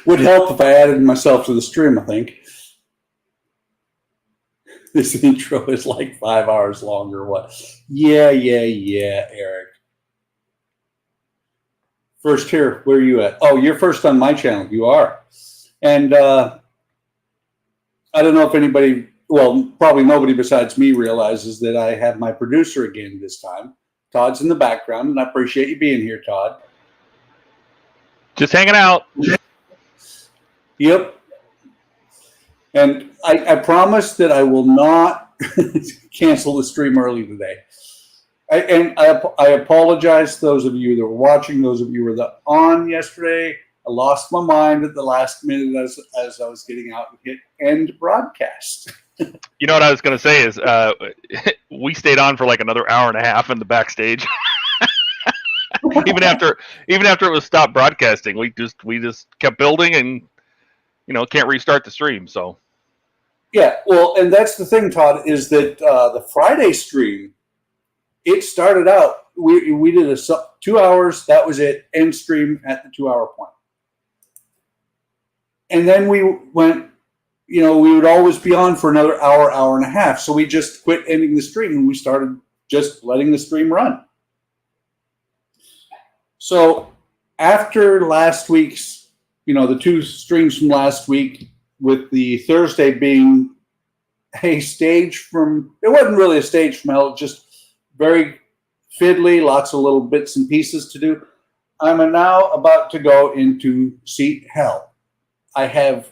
Would help if I added myself to the stream, I think. This intro is like 5 hours long or what? Yeah, Eric. First here, where are you at? Oh, you're first on my channel. You are. And I don't know if anybody, well, probably nobody besides me realizes that I have my producer again this time. Todd's in the background, and I appreciate you being here, Todd. Just hanging out. Yep. And I promise that I will not cancel the stream early today. I apologize to those of you that were watching, those of you who were on yesterday. I lost my mind at the last minute as I was getting out and hit end broadcast. You know what I was going to say is we stayed on for like another hour and a half in the backstage. even after it was stopped broadcasting, we just kept building and can't restart the stream. So yeah, well, and that's the thing, Todd, is that the Friday stream, it started out, we did 2 hours, that was it, end stream at the 2 hour point. And then we went, we would always be on for another hour, hour and a half. So we just quit ending the stream and we started just letting the stream run. So after last week's, the 2 streams from last week, with the Thursday being a stage from, it wasn't really a stage from hell, just very fiddly, lots of little bits and pieces to do. I'm now about to go into seat hell. I have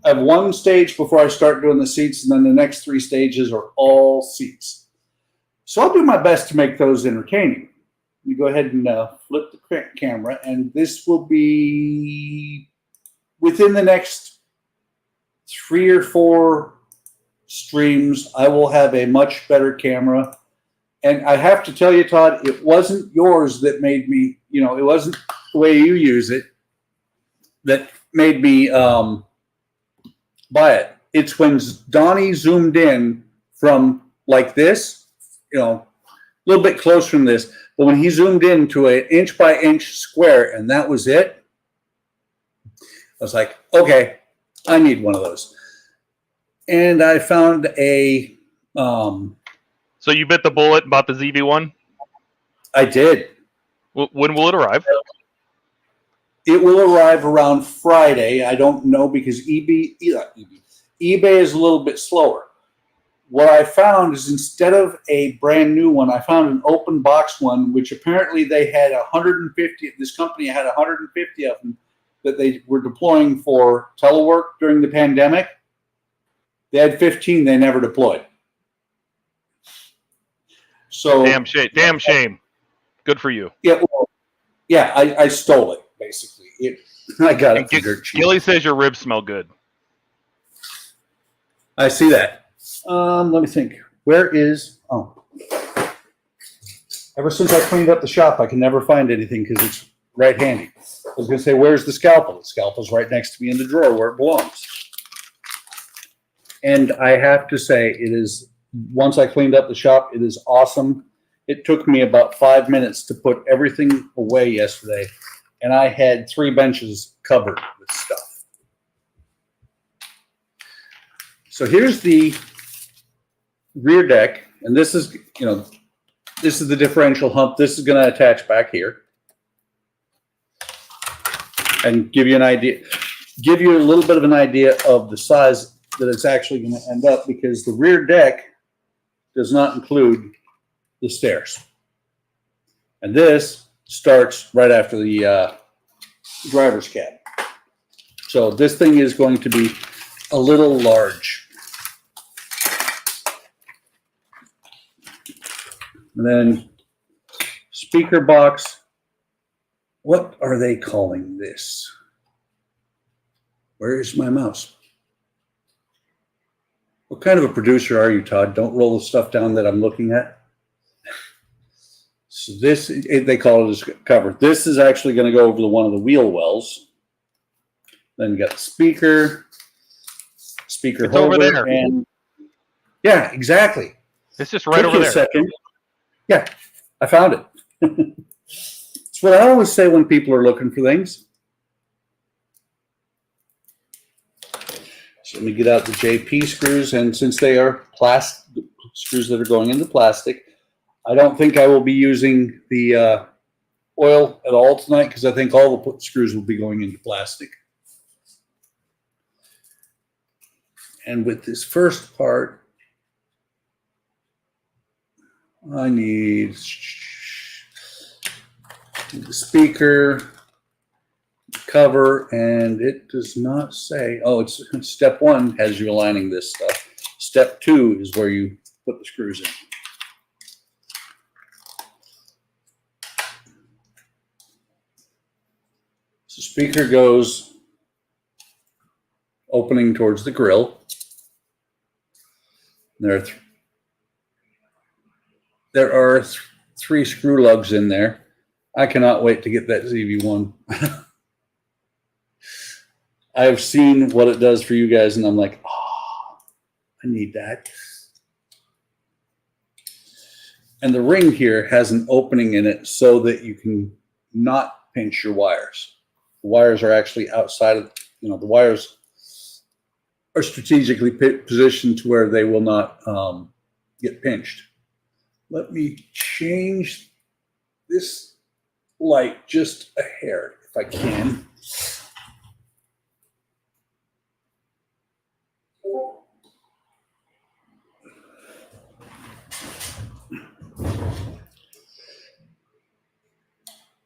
1 stage before I start doing the seats, and then the next 3 stages are all seats. So I'll do my best to make those entertaining. You go ahead and flip the camera, and this will be within the next 3 or 4 streams. I will have a much better camera. And I have to tell you, Todd, it wasn't yours that made me, it wasn't the way you use it that made me buy it. It's when Donnie zoomed in from like this, a little bit closer from this, but when he zoomed in to an inch by inch square and that was it, I was like, okay, I need one of those. And I found a... So you bit the bullet and bought the ZV-1? I did. When will it arrive? It will arrive around Friday. I don't know because eBay is a little bit slower. What I found is instead of a brand new one, I found an open box one, which apparently they had 150. This company had 150 of them that they were deploying for telework during the pandemic. They had 15 they never deployed. So damn shame. Good for you. Yeah, I stole it basically. I got it for dirt cheap. Gilly says your ribs smell good. I see that. Let me think. Where is? Oh, ever since I cleaned up the shop, I can never find anything because it's right handy. I was going to say, where's the scalpel? The scalpel's right next to me in the drawer where it belongs. And I have to say, it is, once I cleaned up the shop, it is awesome. It took me about 5 minutes to put everything away yesterday, and I had 3 benches covered with stuff. So here's the rear deck, and this is, this is the differential hump. This is going to attach back here and give you an idea, give you a little bit of an idea of the size that it's actually going to end up, because the rear deck does not include the stairs. And this starts right after the driver's cab. So this thing is going to be a little large. And then speaker box. What are they calling this? Where is my mouse? What kind of a producer are you, Todd? Don't roll the stuff down that I'm looking at. So this, they call it a cover. This is actually going to go over one of the wheel wells. Then you got the speaker it's holder. Over there. And yeah, exactly. It's just right over there. A second. Yeah, I found it. It's what I always say when people are looking for things. So let me get out the JP screws, and since they are plastic screws that are going into plastic, I don't think I will be using the oil at all tonight because I think all the screws will be going into plastic. And with this first part, I need the speaker cover, and it does not say, oh, it's step 1 has you aligning this stuff. Step 2 is where you put the screws in. So speaker goes opening towards the grill. There are 3 screw lugs in there. I cannot wait to get that ZV1. I've seen what it does for you guys, and I'm like, oh, I need that. And the ring here has an opening in it so that you can not pinch your wires. The wires are actually outside of, the wires are strategically positioned to where they will not get pinched. Let me change this light just a hair if I can.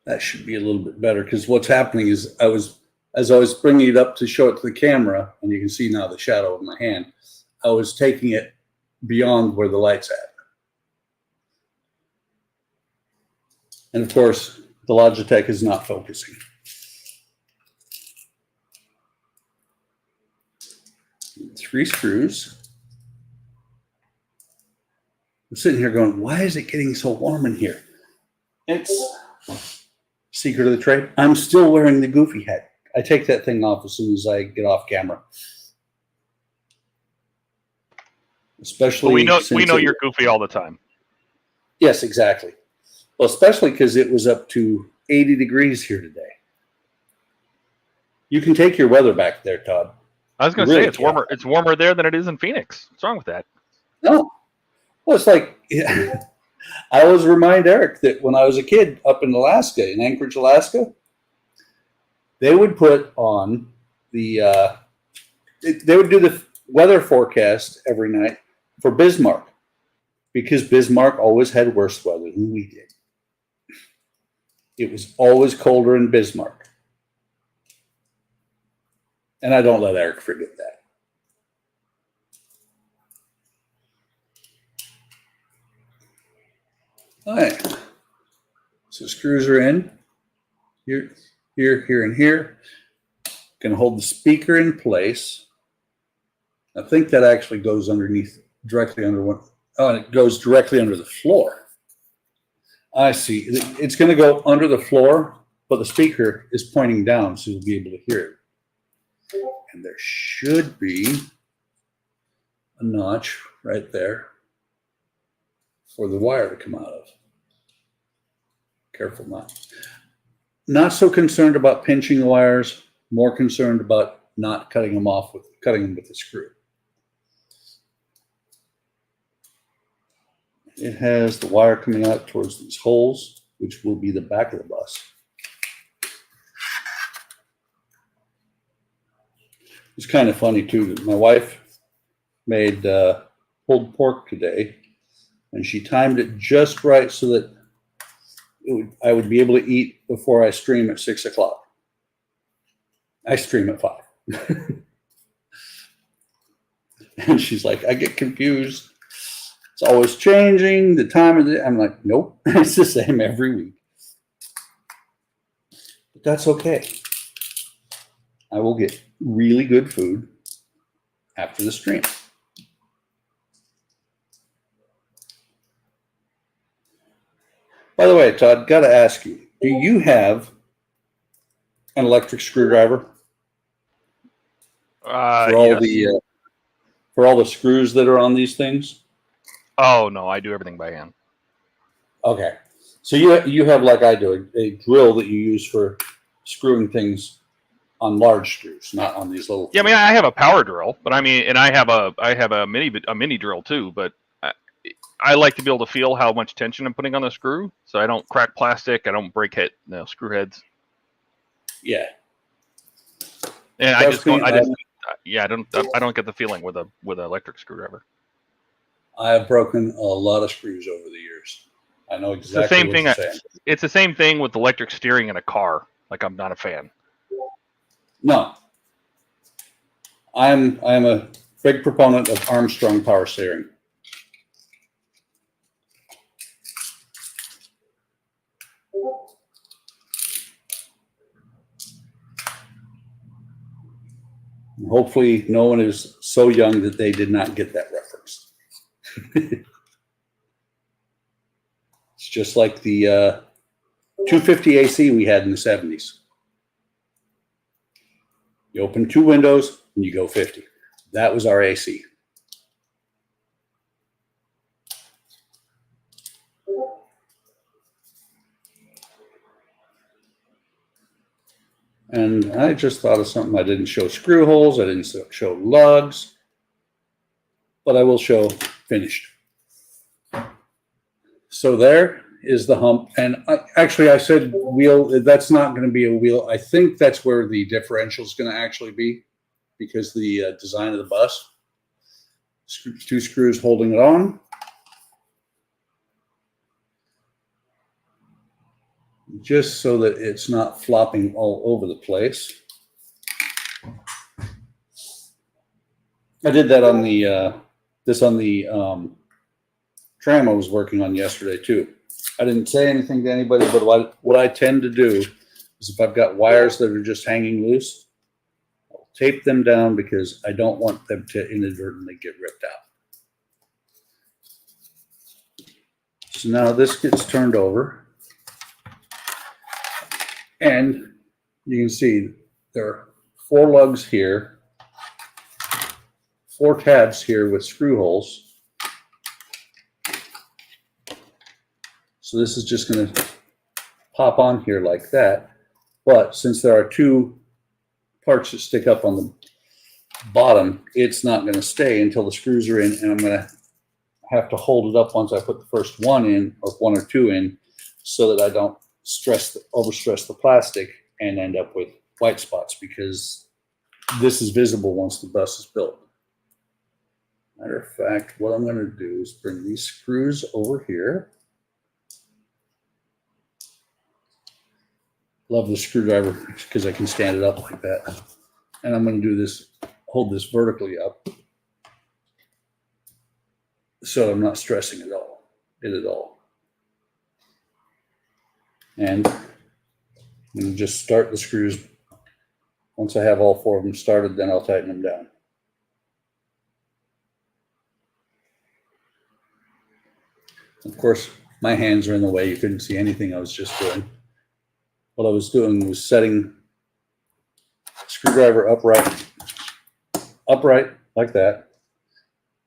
That should be a little bit better because what's happening is as I was bringing it up to show it to the camera, and you can see now the shadow of my hand, I was taking it beyond where the light's at. And of course, the Logitech is not focusing. Three screws. I'm sitting here going, why is it getting so warm in here? It's secret of the trade. I'm still wearing the goofy hat. I take that thing off as soon as I get off camera. Especially we know you're goofy all the time. Yes, exactly. Well, especially because it was up to 80 degrees here today. You can take your weather back there, Todd. I was going to say it's warmer. It's warmer there than it is in Phoenix. What's wrong with that? No. Well, it's like I always remind Eric that when I was a kid up in Alaska, in Anchorage, Alaska, they would put on they would do the weather forecast every night for Bismarck because Bismarck always had worse weather than we did. It was always colder in Bismarck. And I don't let Eric forget that. All right. So screws are in. Here, and here. Going to hold the speaker in place. I think that actually goes underneath, directly under one. Oh, and it goes directly under the floor. I see. It's going to go under the floor, but the speaker is pointing down, so you'll be able to hear it. And there should be a notch right there for the wire to come out of. Careful not. Not so concerned about pinching the wires, more concerned about not cutting them off with a screw. It has the wire coming out towards these holes, which will be the back of the bus. It's kind of funny too that my wife made pulled pork today, and she timed it just right so that I would be able to eat before I stream at 6 o'clock. I stream at 5. And she's like, I get confused. It's always changing the time of the day. I'm like, nope, it's the same every week. But that's okay. I will get really good food after the stream. By the way, Todd, got to ask you, do you have an electric screwdriver for all yes. For all the screws that are on these things? Oh no, I do everything by hand. Okay, so you have, like I do, a drill that you use for screwing things on large screws, not on these little. Yeah, I mean, I have a power drill, but I mean, and I have a mini drill too, but I like to be able to feel how much tension I'm putting on the screw, so I don't crack plastic, I don't break screw heads. Yeah. And Trust me, I don't get the feeling with an electric screwdriver. I have broken a lot of screws over the years. I know exactly it's the same what thing. you're saying. It's the same thing with electric steering in a car. Like, I'm not a fan. No. I'm a big proponent of Armstrong power steering. Hopefully no one is so young that they did not get that reference. It's just like the 250 AC we had in the 70s. You open 2 windows and you go 50. That was our AC. And I just thought of something. I didn't show screw holes. I didn't show lugs. But I will show finished. So there is the hump. And I said wheel. That's not going to be a wheel. I think that's where the differential is going to actually be, because the design of the bus. 2 screws holding it on. Just so that it's not flopping all over the place. I did that on the tram I was working on yesterday too. I didn't say anything to anybody, but what I tend to do is, if I've got wires that are just hanging loose, I'll tape them down, because I don't want them to inadvertently get ripped out. So now this gets turned over. And you can see there are 4 lugs here, 4 tabs here with screw holes. So this is just going to pop on here like that. But since there are 2 parts that stick up on the bottom, it's not going to stay until the screws are in, and I'm going to have to hold it up once I put the first 1 in, or 1 or 2 in, so that I don't overstress the plastic and end up with white spots, because this is visible once the bus is built. Matter of fact, what I'm going to do is bring these screws over here. Love the screwdriver because I can stand it up like that. And I'm going to do this, hold this vertically up, so I'm not stressing it at all. And I'm going to just start the screws. Once I have all 4 of them started, then I'll tighten them down. Of course, my hands are in the way. You couldn't see anything I was just doing. What I was doing was setting the screwdriver upright like that.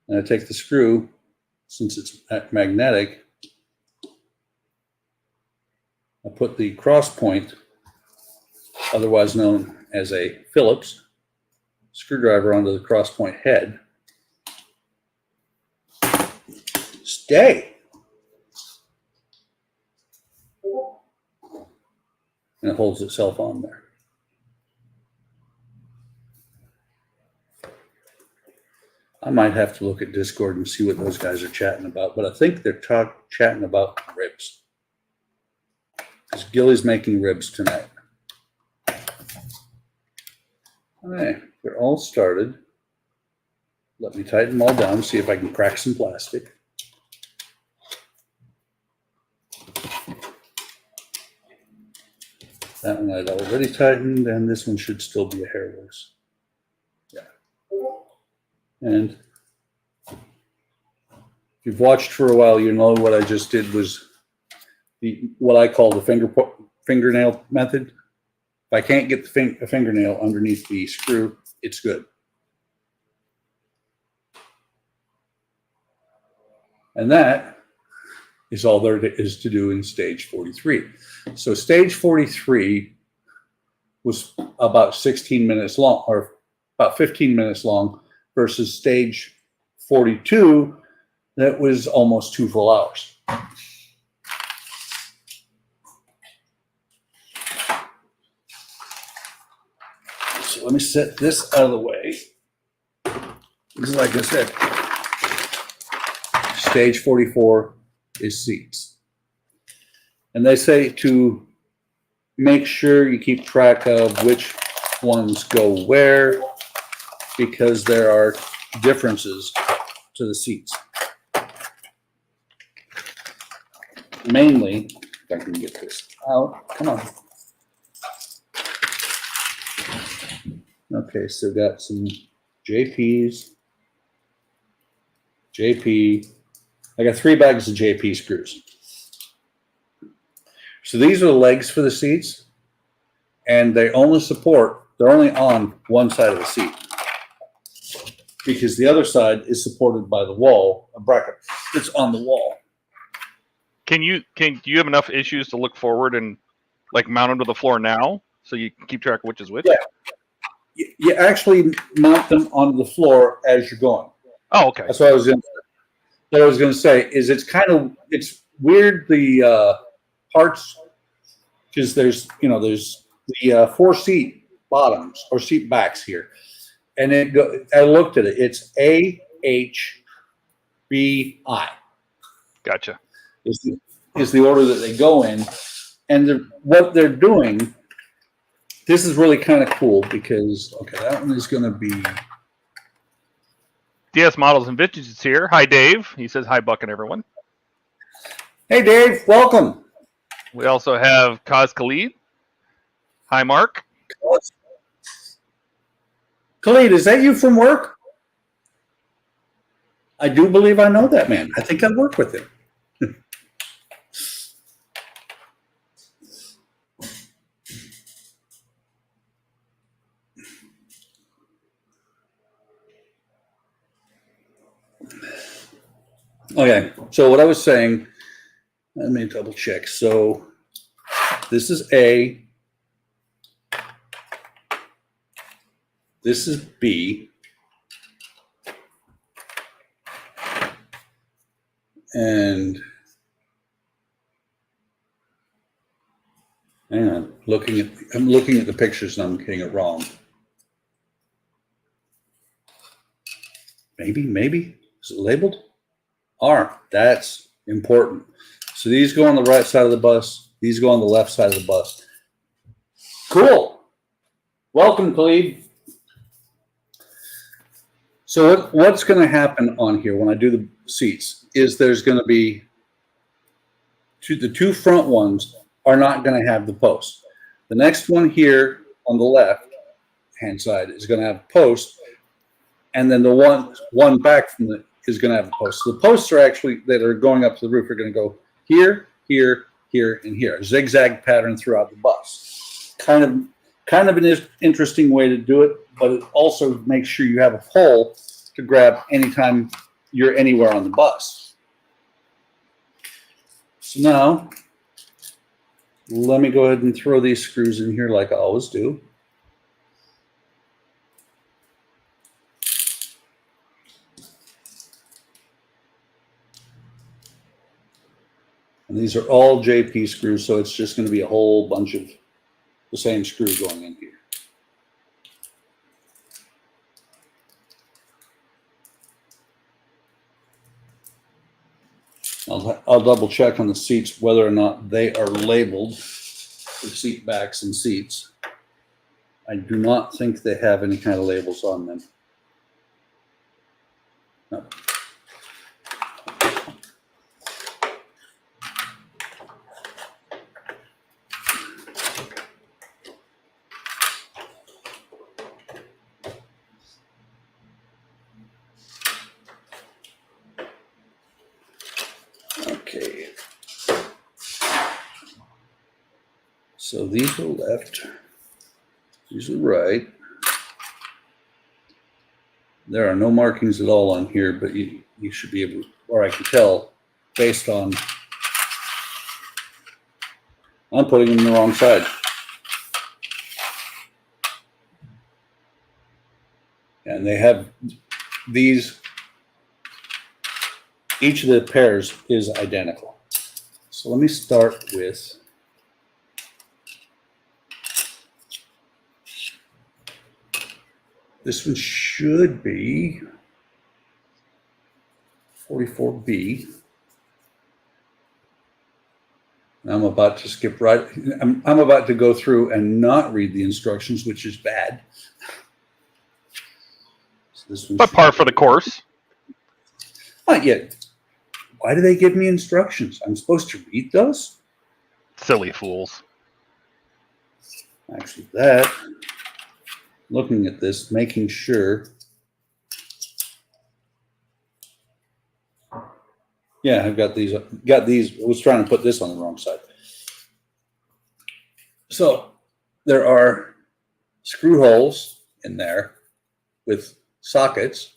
And I take the screw, since it's magnetic, I put the cross point, otherwise known as a Phillips screwdriver, onto the cross point head. Stay. And it holds itself on there. I might have to look at Discord and see what those guys are chatting about, but I think they're chatting about ribs. Because Gilly's making ribs tonight. All right, they're all started. Let me tighten them all down, see if I can crack some plastic. That one I'd already tightened, and this one should still be a hair loose. Yeah. And if you've watched for a while, you know what I just did was what I call the fingernail method. If I can't get a fingernail underneath the screw, it's good. And that is all there is to do in stage 43. So stage 43 was about 16 minutes long, or about 15 minutes long, versus stage 42 that was almost 2 full hours. So let me set this out of the way. Because like I said, stage 44 is seats. And they say to make sure you keep track of which ones go where, because there are differences to the seats. Mainly, if I can get this out, come on. Okay, so got some JPs, JP. I got 3 bags of JP screws. So these are the legs for the seats, and they're only on one side of the seat, because the other side is supported by the wall, a bracket that's on the wall. Do you have enough issues to look forward and like mount them to the floor now, so you can keep track of which is which? Yeah. You actually mount them onto the floor as you're going. Oh, okay. That's what I was going to say. Is it's weird, the parts, because there's the 4 seat bottoms or seat backs here, and I looked at it. It's A H B I. Gotcha. Is the order that they go in, and what they're doing. This is really kind of cool because, okay, that one is going to be... DS Models and Vintage is here. Hi, Dave. He says hi, Buck and everyone. Hey, Dave. Welcome. We also have Kaz Khalid. Hi, Mark. Khalid, is that you from work? I do believe I know that man. I think I work with him. Okay, so what I was saying, let me double check. So this is A, this is B, and hang on, I'm looking at the pictures and I'm getting it wrong. Maybe is it labeled? R. That's important. So these go on the right side of the bus. These go on the left side of the bus. Cool. Welcome, Khalid. So what's going to happen on here when I do the seats is there's going to be the 2 front ones are not going to have the post. The next one here on the left hand side is going to have a post, and then the one back from is going to have a post. So the posts are actually that are going up to the roof are going to go here, here, here, and here. A zigzag pattern throughout the bus. Kind of an interesting way to do it, but it also makes sure you have a pole to grab anytime you're anywhere on the bus. So now, let me go ahead and throw these screws in here like I always do. And these are all JP screws, so it's just going to be a whole bunch of the same screw going in here. I'll double check on the seats whether or not they are labeled for seat backs and seats. I do not think they have any kind of labels on them. No. Okay. So these are left, these are right. There are no markings at all on here, but you should be able, or I can tell based on, I'm putting them in the wrong side. And they have these, each of the pairs is identical. So let me start with this one should be 44B. I'm about to skip right. I'm about to go through and not read the instructions, which is bad. So this one But par for the course. Not yet. Why do they give me instructions? I'm supposed to read those? Silly fools. Actually, that, looking at this, making sure. Yeah, I've got these. I was trying to put this on the wrong side. So there are screw holes in there with sockets.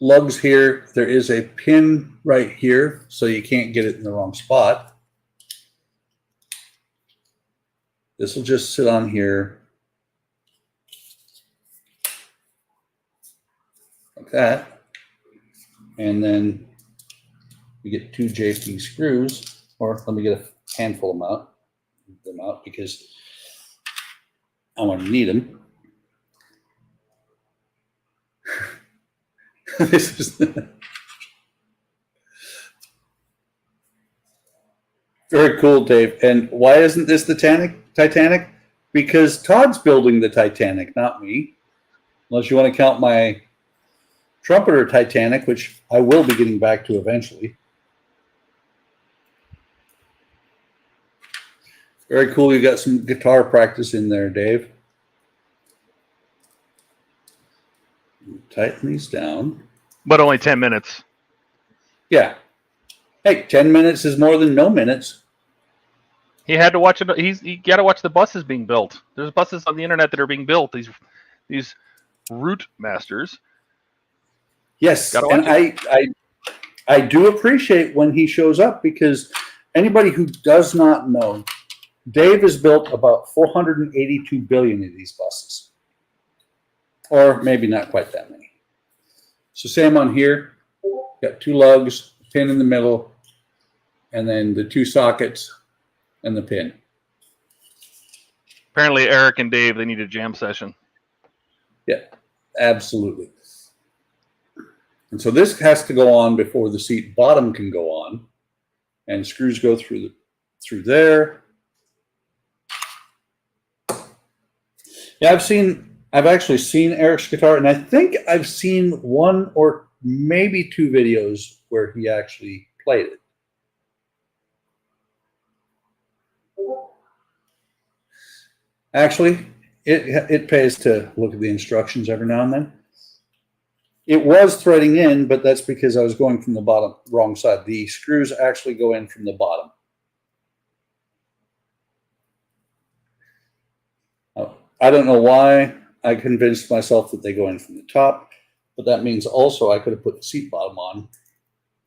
Lugs here. There is a pin right here, so you can't get it in the wrong spot. This will just sit on here like that. And then we get 2 JP screws, or let me get a handful of them out because I want to need them. This is very cool, Dave. And why isn't this the Titanic? Because Todd's building the Titanic, not me. Unless you want to count my trumpeter Titanic, which I will be getting back to eventually. Very cool. You got some guitar practice in there, Dave. Tighten these down. But only 10 minutes. Yeah. Hey, 10 minutes is more than no minutes. He had to watch it. He got to watch the buses being built. There's buses on the internet that are being built. These Routemasters. Yes, and I do appreciate when he shows up, because anybody who does not know, Dave has built about 482 billion of these buses, or maybe not quite that many. So same on here, got 2 lugs, pin in the middle, and then the 2 sockets and the pin. Apparently, Eric and Dave, they need a jam session. Yeah, absolutely. And so this has to go on before the seat bottom can go on, and screws go through there. Yeah, I've actually seen Eric's guitar, and I think I've seen 1 or maybe 2 videos where he actually played it. Actually, it pays to look at the instructions every now and then. It was threading in, but that's because I was going from the wrong side. The screws actually go in from the bottom. I don't know why I convinced myself that they go in from the top, but that means also I could have put the seat bottom on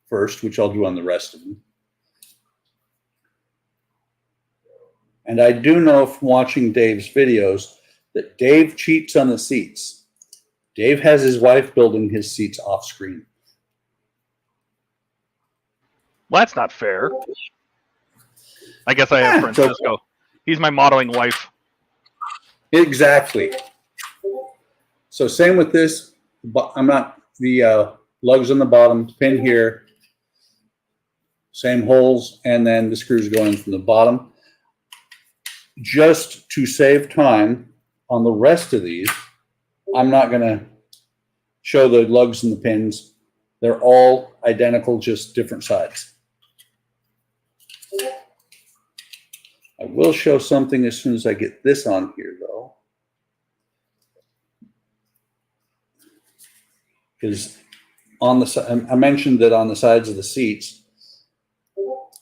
first, which I'll do on the rest of them. And I do know from watching Dave's videos that Dave cheats on the seats. Dave has his wife building his seats off screen. Well, that's not fair. I guess I have Francisco. He's my modeling wife. Exactly. So same with this. I'm not the lugs on the bottom, pin here, same holes, and then the screws go in from the bottom. Just to save time on the rest of these, I'm not going to show the lugs and the pins. They're all identical, just different sides. I will show something as soon as I get this on here, though. Because on the I mentioned that on the sides of the seats,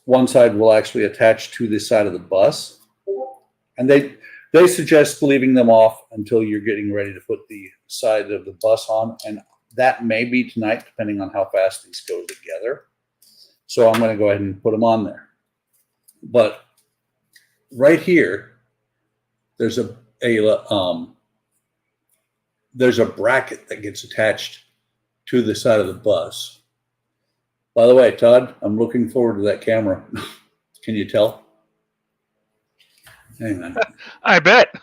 one side will actually attach to the side of the bus. And they suggest leaving them off until you're getting ready to put the side of the bus on. And that may be tonight, depending on how fast these go together. So I'm going to go ahead and put them on there. But right here, there's a there's a bracket that gets attached to the side of the bus. By the way, Todd, I'm looking forward to that camera. Can you tell? Hang on. I bet.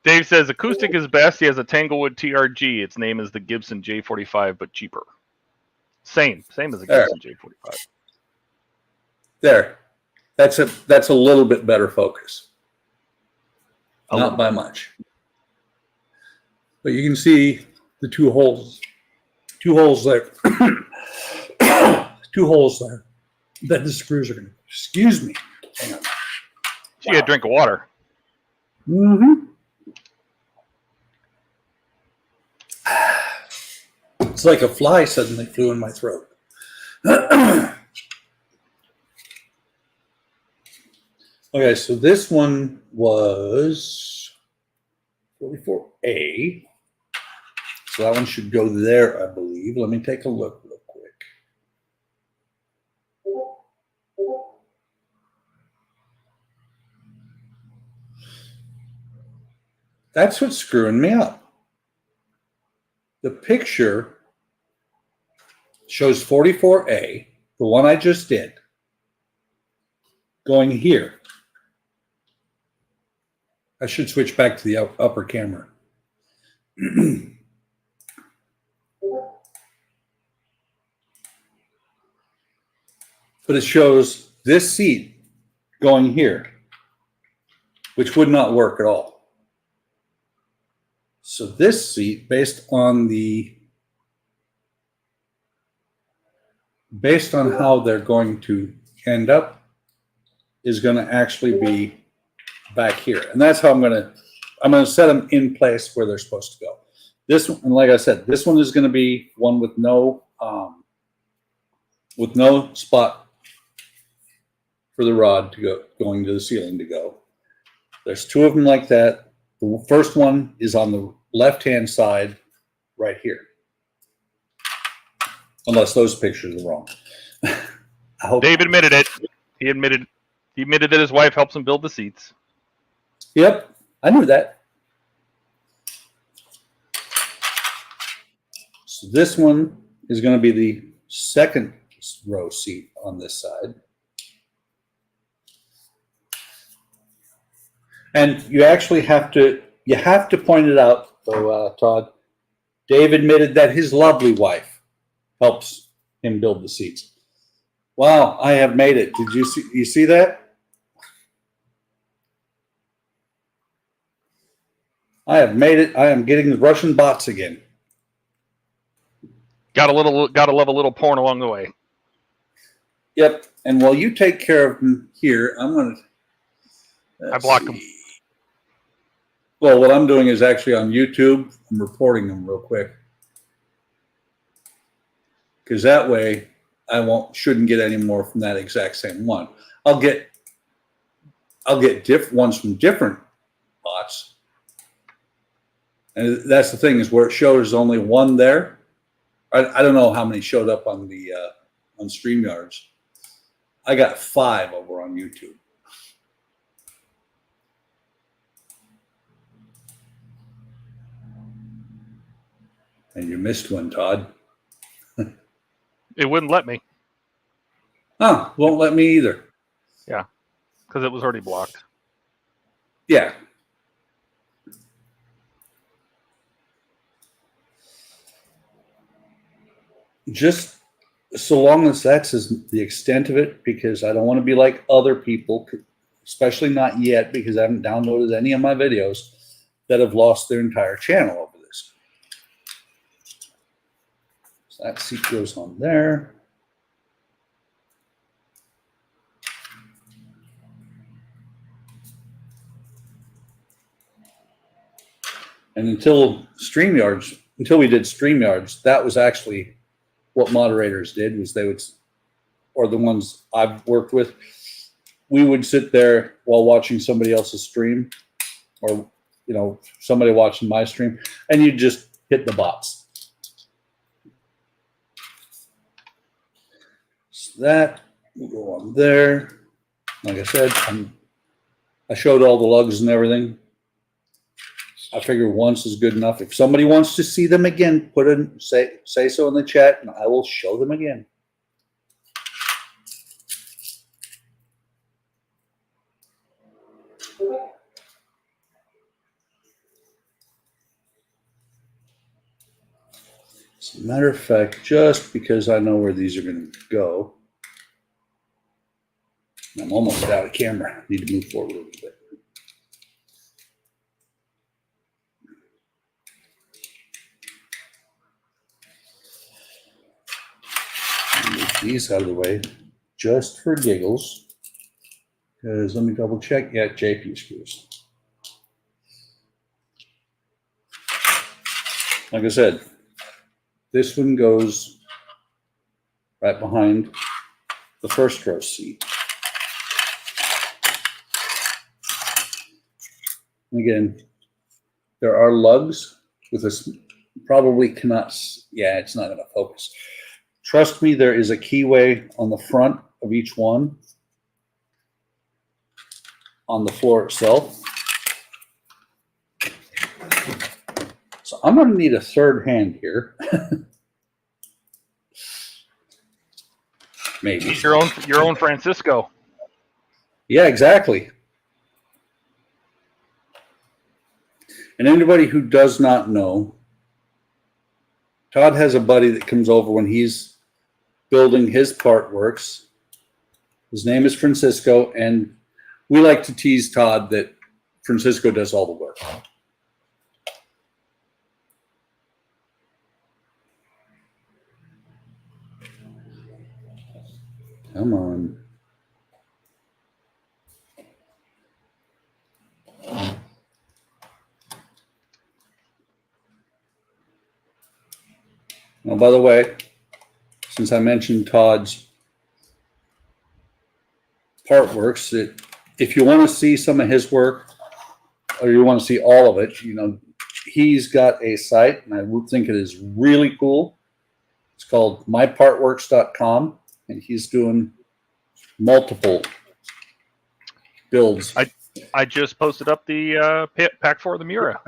Dave says acoustic is best. He has a Tanglewood TRG. Its name is the Gibson J45, but cheaper. Same as a Gibson J45. There. That's a little bit better focus. Not by much. But you can see the two holes there. Two holes there that the screws are going to. Excuse me. Hang on. She had a drink of water. Mm-hmm. It's like a fly suddenly flew in my throat. Okay, so this one was 44A. So that one should go there, I believe. Let me take a look real quick. That's what's screwing me up. The picture shows 44A, the one I just did, going here. I should switch back to the upper camera. But it shows this seat going here, which would not work at all. So this seat, based on how they're going to end up, is going to actually be back here, and that's how I'm going to set them in place where they're supposed to go. This one, and like I said, this one is going to be one with no spot for the rod to go going to the ceiling to go. There's two of them like that. The first one is on the left-hand side, right here. Unless those pictures are wrong. I hope Dave admitted it. He admitted that his wife helps him build the seats. Yep, I knew that. So this one is going to be the second row seat on this side. And you actually have to point it out, though, Todd. Dave admitted that his lovely wife helps him build the seats. Wow, I have made it. Did you see that? I have made it. I am getting the Russian bots again. Gotta love a little porn along the way. Yep. And while you take care of them here, I'm going to. I blocked them. Well, what I'm doing is actually on YouTube. I'm reporting them real quick, because that way I shouldn't get any more from that exact same one. I'll get ones from different bots. And that's the thing, is where it shows only one there. I don't know how many showed up on the on StreamYards. I got 5 over on YouTube. And you missed one, Todd. It wouldn't let me. Oh, won't let me either. Yeah, because it was already blocked. Yeah. Just so long as that's the extent of it, because I don't want to be like other people, especially not yet, because I haven't downloaded any of my videos, that have lost their entire channel over this. So that seat goes on there. And until we did StreamYards, that was actually what moderators did, was they would, or the ones I've worked with, we would sit there while watching somebody else's stream, or somebody watching my stream, and you just hit the bots. So that will go on there. Like I said, I showed all the lugs and everything. I figure once is good enough. If somebody wants to see them again, say so in the chat, and I will show them again. As a matter of fact, just because I know where these are going to go, I'm almost out of camera. Need to move forward a little bit. Move these out of the way just for giggles. Because let me double check. Yeah, JP screws. Like I said, this one goes right behind the first row seat. Again, there are lugs with this. Probably cannot. Yeah, it's not going to focus. Trust me, there is a keyway on the front of each one on the floor itself. So I'm going to need a third hand here. Maybe your own Francisco. Yeah, exactly. And anybody who does not know, Todd has a buddy that comes over when he's building his part works. His name is Francisco, and we like to tease Todd that Francisco does all the work. Come on. Oh, by the way, since I mentioned Todd's part works, that if you want to see some of his work or you want to see all of it, you know, he's got a site, and I would think it is really cool. It's called mypartworks.com, and he's doing multiple builds. I just posted up the pack for the Mura.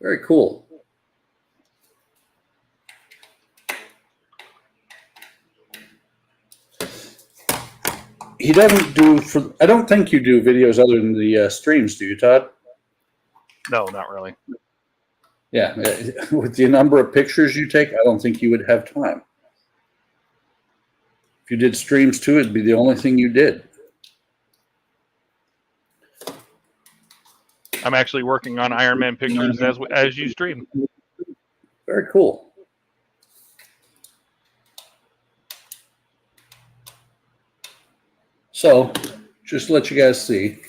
Very cool. He doesn't do I don't think you do videos other than the streams, do you, Todd? No, not really. Yeah, with the number of pictures you take, I don't think you would have time. If you did streams too, it'd be the only thing you did. I'm actually working on Iron Man pictures as you stream. Very cool. So, just to let you guys see,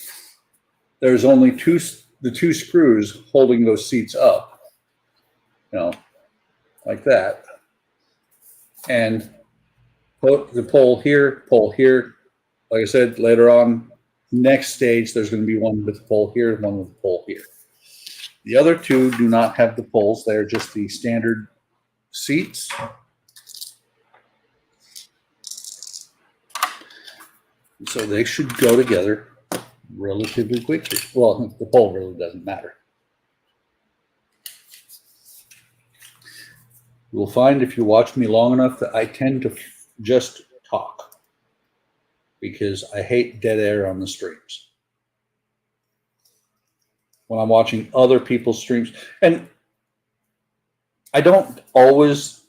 there's only the two screws holding those seats up, you know, like that. And put the pole here, Like I said, later on, next stage, there's going to be one with the pole here and one with the pole here. The other two do not have the poles. They're just the standard seats. So they should go together relatively quickly. Well, the pole really doesn't matter. You'll find if you watch me long enough that I tend to just talk because I hate dead air on the streams. When I'm watching other people's streams, and I don't always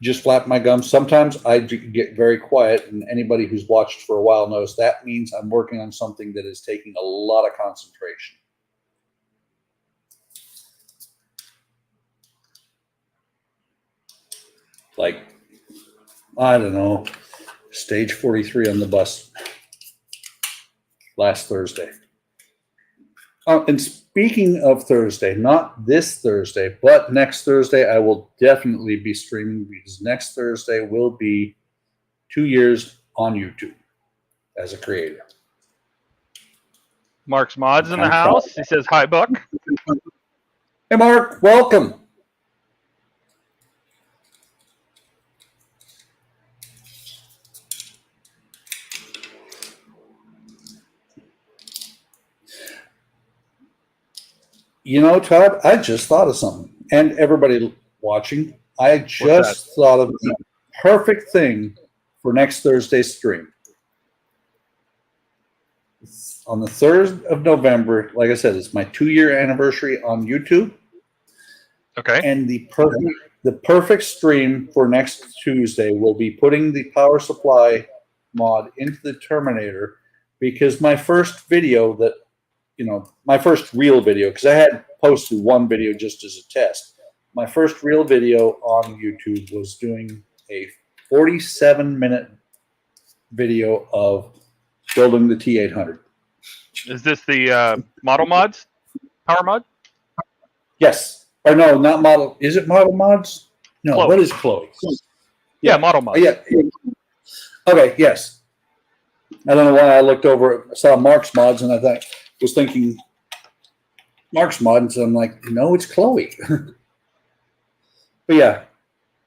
just flap my gums. Sometimes I get very quiet, and anybody who's watched for a while knows that means I'm working on something that is taking a lot of concentration. Like, I don't know, stage 43 on the bus last Thursday. And speaking of Thursday, not this Thursday, but next Thursday, I will definitely be streaming because next Thursday will be 2 years on YouTube as a creator. Mark's Mods in the house. He says, hi, Buck. Hey, Mark, welcome. You know, Todd, I just thought of something. And everybody watching, I just thought of the perfect thing for next Thursday's stream. On the 3rd of November, like I said, it's my 2-year anniversary on YouTube. Okay. And the perfect stream for next Tuesday will be putting the power supply mod into the Terminator, because my first video that, my first real video, because I had posted one video just as a test. My first real video on YouTube was doing a 47-minute video of building the T800. Is this the model mods? Power mod? Yes. Or no, not model. Is it model mods? No. Chloe. What is Chloe? Yeah, model mods. Yeah. Okay. Yes. I don't know why I looked over, saw Mark's mods, and was thinking Mark's mods. And I'm like, no, it's Chloe. But yeah,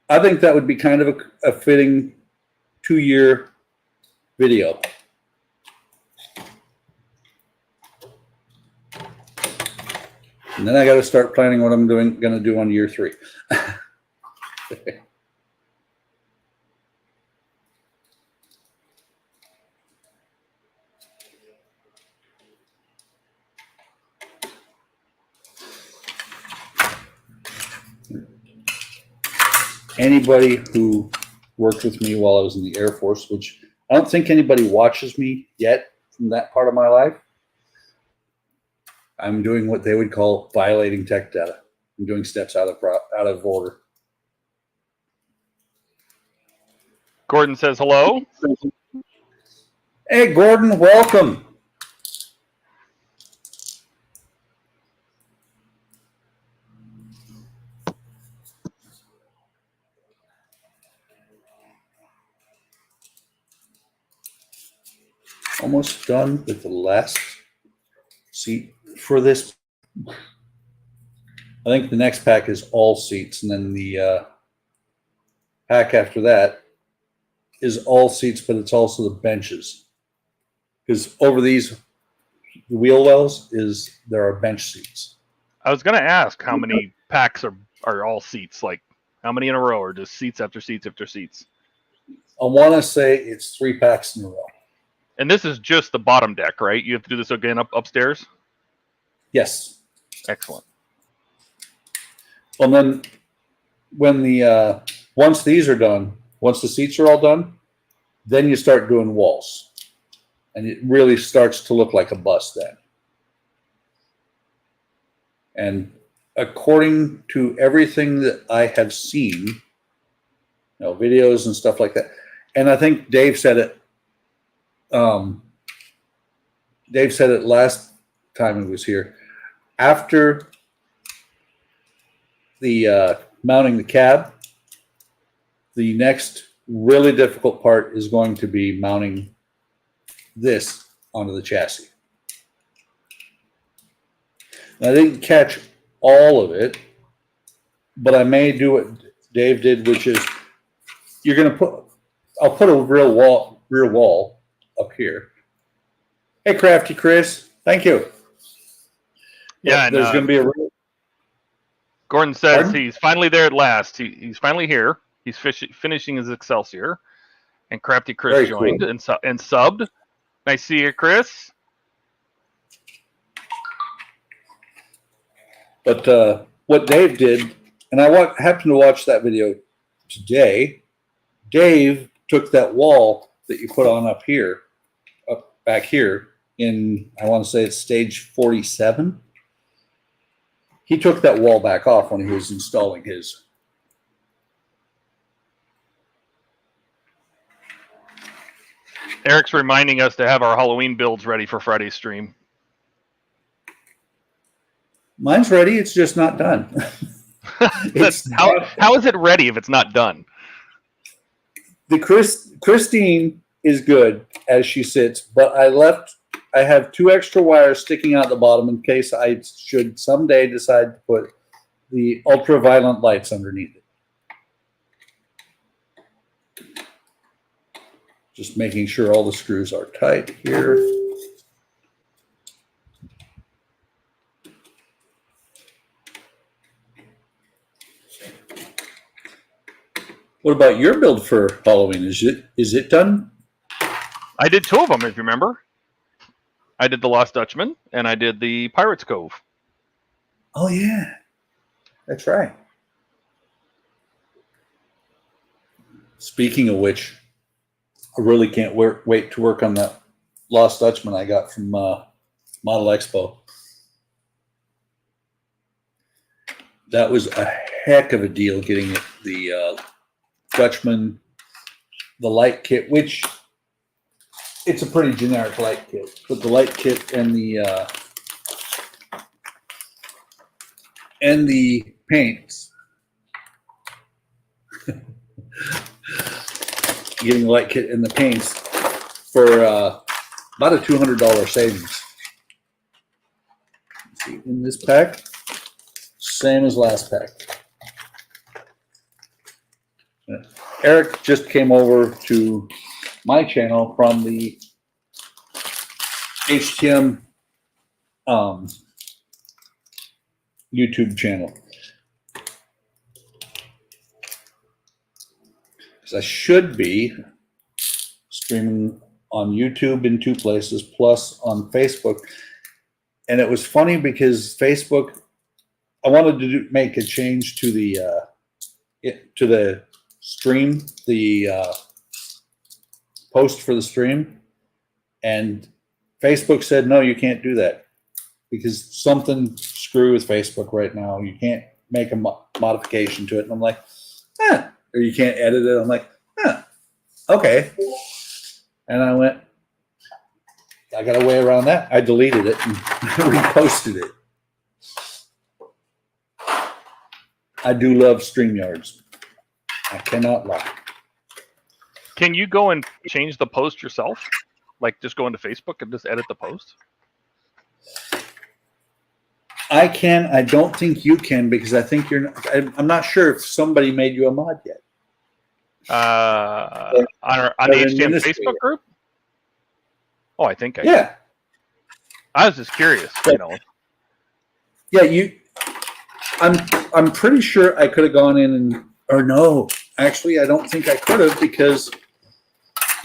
I think that would be kind of a fitting 2-year video. And then I got to start planning what I'm going to do on year 3. Anybody who worked with me while I was in the Air Force, which I don't think anybody watches me yet from that part of my life, I'm doing what they would call violating tech data. I'm doing steps out of order. Gordon says hello. Hey, Gordon, welcome. Almost done with the last seat for this. I think the next pack is all seats, and then the pack after that is all seats, but it's also the benches. Because over these wheel wells there are bench seats. I was going to ask how many packs are all seats, like how many in a row, or just seats after seats after seats? I want to say it's 3 packs in a row. And this is just the bottom deck, right? You have to do this again upstairs? Yes. Excellent. Well, then when once these are done, once the seats are all done, then you start doing walls. And it really starts to look like a bus then. And according to everything that I have seen, videos and stuff like that, and I think Dave said it. Dave said it last time he was here. After the mounting the cab, the next really difficult part is going to be mounting this onto the chassis. I didn't catch all of it, but I may do what Dave did, which is I'll put a rear wall up here. Hey, Crafty Chris, thank you. Yeah, there's going to be a. Gordon says Pardon? he's finally there at last. He's finally here. He's finishing his Excelsior, and Crafty Chris Very joined cool. and subbed. Nice to see you, Chris. But what Dave did, and I happened to watch that video today. Dave took that wall that you put on up back here in, I want to say it's stage 47. He took that wall back off when he was installing his. Eric's reminding us to have our Halloween builds ready for Friday's stream. Mine's ready. It's just not done. How is it ready if it's not done? The Christine is good as she sits, but I have 2 extra wires sticking out the bottom in case I should someday decide to put the ultraviolet lights underneath it. Just making sure all the screws are tight here. What about your build for Halloween? Is it done? I did 2 of them, if you remember. I did the Lost Dutchman, and I did the Pirates Cove. Oh yeah, that's right. Speaking of which, I really can't wait to work on that Lost Dutchman I got from Model Expo. That was a heck of a deal getting it, the Dutchman, the light kit, which it's a pretty generic light kit, but the light kit and the paints. Getting the light kit and the paints for about a $200 savings. Let's see, in this pack, same as last pack. Eric just came over to my channel from the HTM YouTube channel. Because I should be streaming on YouTube in 2 places, plus on Facebook. And it was funny because Facebook, I wanted to make a change to the stream, the post for the stream, and Facebook said, no, you can't do that because something screw with Facebook right now. You can't make a modification to it. And I'm like, or you can't edit it. I'm like, okay. And I went, I got a way around that. I deleted it and reposted it. I do love StreamYards. I cannot lie. Can you go and change the post yourself? Like just go into Facebook and just edit the post? I can. I don't think you can because I think I'm not sure if somebody made you a mod yet. On the HTM Facebook group? Oh, I think I did. Yeah. I was just curious, you know. Yeah, I'm pretty sure I could have gone in or no. Actually, I don't think I could have because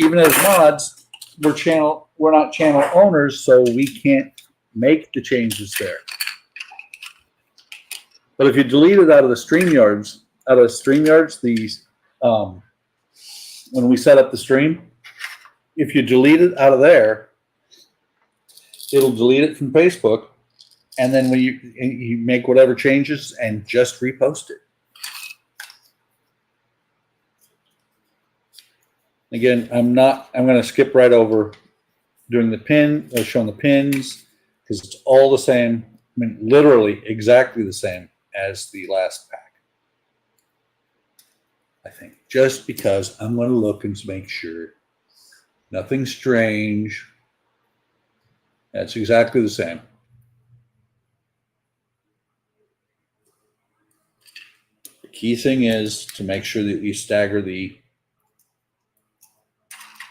even as mods, we're not channel owners, so we can't make the changes there. But if you delete it out of the StreamYards, when we set up the stream, if you delete it out of there, it'll delete it from Facebook, and then when you make whatever changes and just repost it. Again, I'm going to skip right over doing the pin, showing the pins, because it's all the same. I mean, literally exactly the same as the last pack. I think just because I'm going to look and make sure nothing strange. That's exactly the same. The key thing is to make sure that you stagger the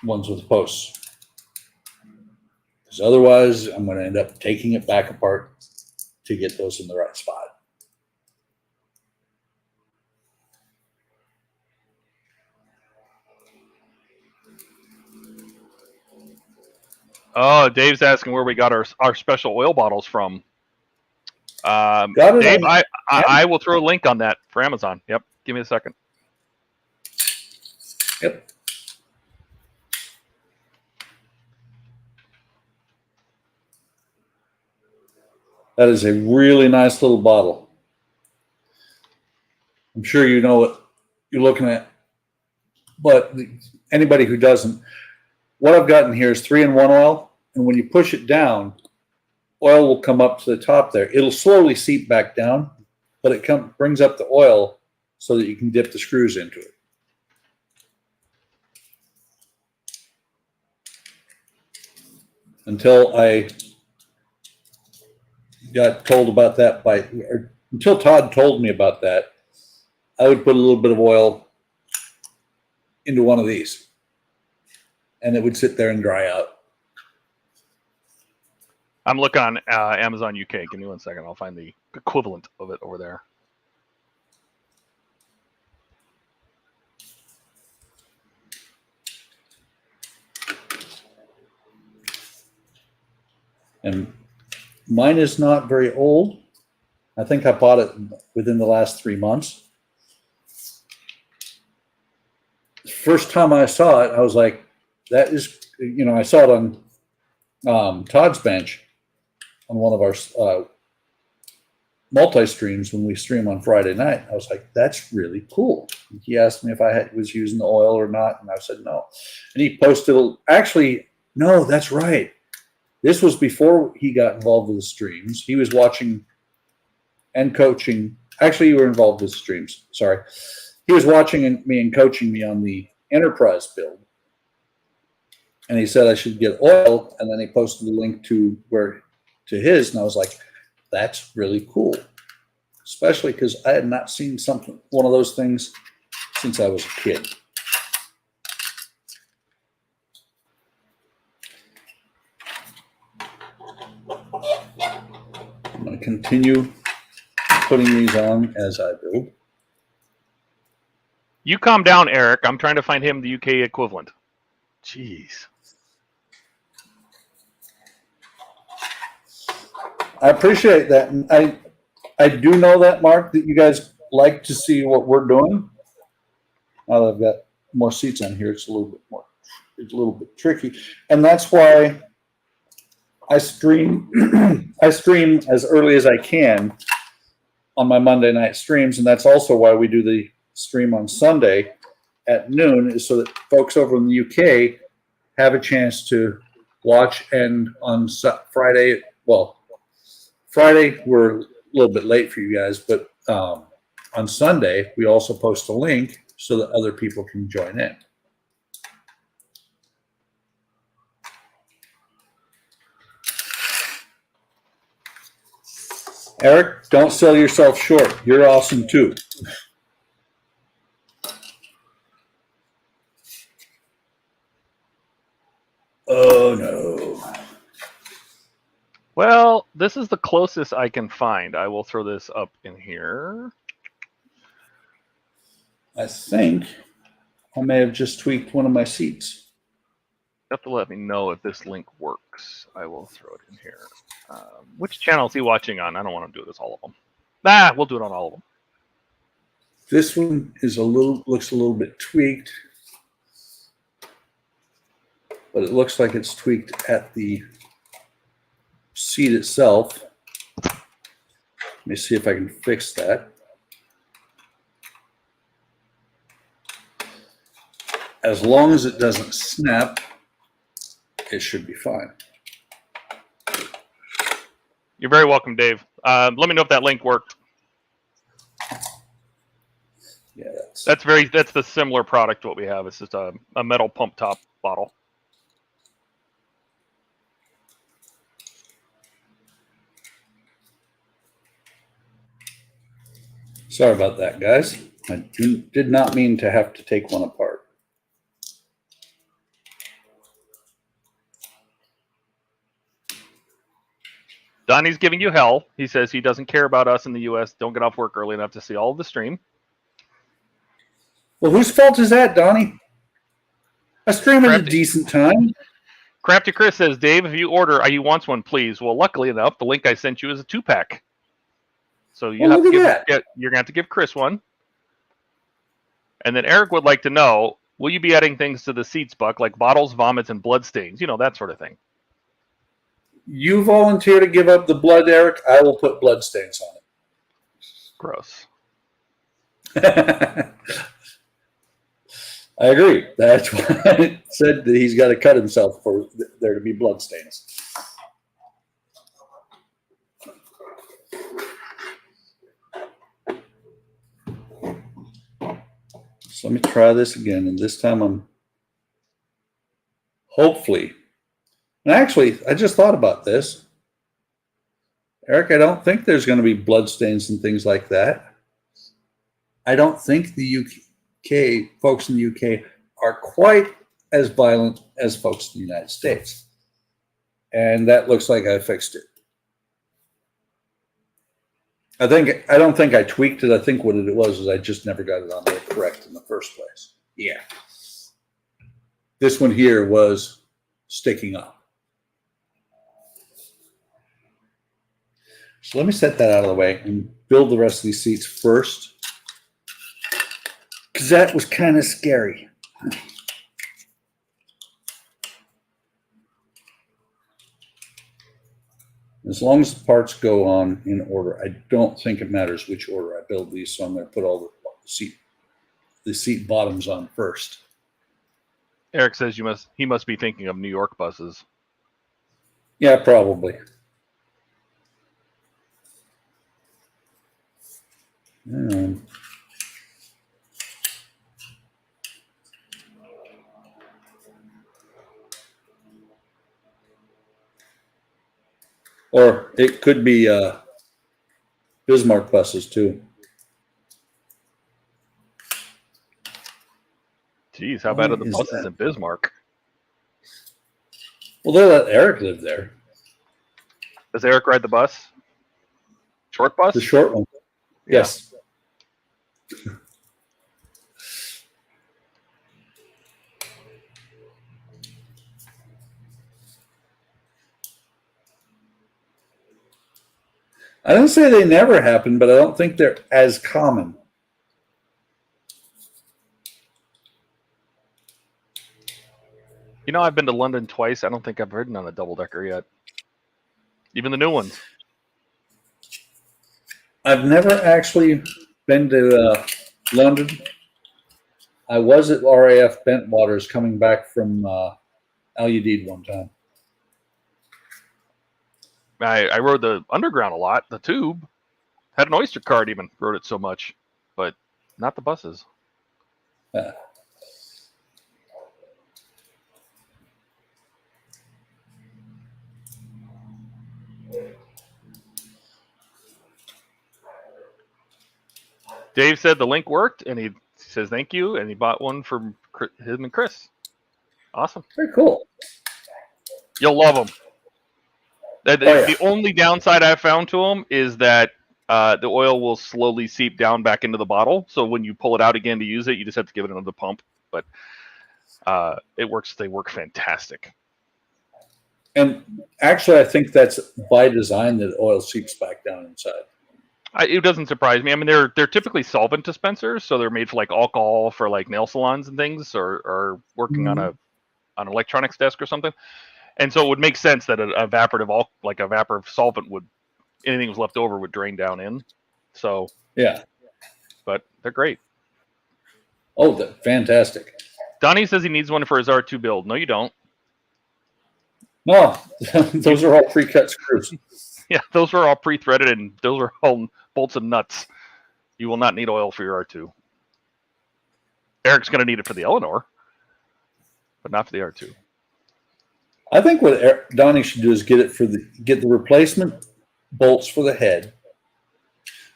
ones with the posts. Because otherwise, I'm going to end up taking it back apart to get those in the right spot. Oh, Dave's asking where we got our special oil bottles from. Dave, I will throw a link on that for Amazon. Yep. Give me a second. Yep. That is a really nice little bottle. I'm sure you know what you're looking at, but anybody who doesn't, what I've gotten here is 3-in-1 oil, and when you push it down, oil will come up to the top there. It'll slowly seep back down, but it brings up the oil so that you can dip the screws into it. Until I got told about that until Todd told me about that, I would put a little bit of oil into one of these, and it would sit there and dry out. I'm looking on Amazon UK. Give me 1 second. I'll find the equivalent of it over there. And mine is not very old. I think I bought it within the last 3 months. First time I saw it, I was like, that is, I saw it on Todd's bench on one of our multi-streams when we stream on Friday night. I was like, that's really cool. He asked me if I was using the oil or not, and I said no. And he posted, actually, no, that's right. This was before he got involved with the streams. He was watching and coaching. Actually, you were involved with streams. Sorry. He was watching me and coaching me on the Enterprise build. And he said I should get oil, and then he posted a link to his, and I was like, that's really cool. Especially because I had not seen one of those things since I was a kid. I'm going to continue putting these on as I build. You calm down, Eric. I'm trying to find him the UK equivalent. Jeez. I appreciate that. And I do know that, Mark, that you guys like to see what we're doing. Now that I've got more seats on here, it's a little bit tricky. And that's why I stream as early as I can on my Monday night streams. And that's also why we do the stream on Sunday at noon, is so that folks over in the UK have a chance to watch. And on Friday, we're a little bit late for you guys, but on Sunday, we also post a link so that other people can join in. Eric, don't sell yourself short. You're awesome too. Oh no. Well, this is the closest I can find. I will throw this up in here. I think I may have just tweaked one of my seats. You have to let me know if this link works. I will throw it in here. Which channel is he watching on? I don't want to do this all of them. We'll do it on all of them. This one is looks a little bit tweaked, but it looks like it's tweaked at the seat itself. Let me see if I can fix that. As long as it doesn't snap, it should be fine. You're very welcome, Dave. Let me know if that link worked. Yeah, that's the similar product to what we have. It's just a metal pump top bottle. Sorry about that, guys. I did not mean to have to take one apart. Donnie's giving you hell. He says he doesn't care about us in the U.S. Don't get off work early enough to see all of the stream. Well, whose fault is that, Donnie? I stream at a decent time. Crafty Chris says, Dave, if you order, he wants one, please. Well, luckily enough, the link I sent you is a 2-pack. So you're going to have to give Chris one. And then Eric would like to know, will you be adding things to the seats, Buck, like bottles, vomits, and blood stains? That sort of thing. You volunteer to give up the blood, Eric. I will put blood stains on it. Gross. I agree. That's why I said that he's got to cut himself for there to be blood stains. So let me try this again, and this time I'm hopefully. And actually, I just thought about this. Eric, I don't think there's going to be blood stains and things like that. I don't think the UK, folks in the UK are quite as violent as folks in the United States. And that looks like I fixed it. I don't think I tweaked it. I think what it was is I just never got it on there correct in the first place. Yeah. This one here was sticking up. So let me set that out of the way and build the rest of these seats first. Because that was kind of scary. As long as the parts go on in order, I don't think it matters which order I build these. So I'm going to put all the seat bottoms on first. Eric says he must be thinking of New York buses. Yeah, probably. Or it could be Bismarck buses too. Geez, how bad are the buses in Bismarck? Well, they let Eric live there. Does Eric ride the bus? Short bus? The short one. Yeah. Yes. I don't say they never happen, but I don't think they're as common. You know, I've been to London twice. I don't think I've ridden on a double-decker yet. Even the new ones. I've never actually been to London. I was at RAF Bentwaters coming back from Al-Udeid one time. I rode the underground a lot. The tube. Had an Oyster card even. Rode it so much. But not the buses. Dave said the link worked, and he says thank you, and he bought one for him and Chris. Awesome. Very cool. You'll love them. The only downside I've found to them is that the oil will slowly seep down back into the bottle. So when you pull it out again to use it, you just have to give it another pump. But it works. They work fantastic. And actually, I think that's by design that oil seeps back down inside. It doesn't surprise me. I mean, they're typically solvent dispensers, so they're made for like alcohol for like nail salons and things, or working on an electronics desk or something. And so it would make sense that a evaporative solvent would, anything that was left over would drain down in. So yeah, but they're great. Oh, they're fantastic. Donnie says he needs one for his R2 build. No, you don't. No, those are all pre-cut screws. Yeah, those are all pre-threaded, and those are all bolts and nuts. You will not need oil for your R2. Eric's going to need it for the Eleanor, but not for the R2. I think what Donnie should do is get the replacement bolts for the head.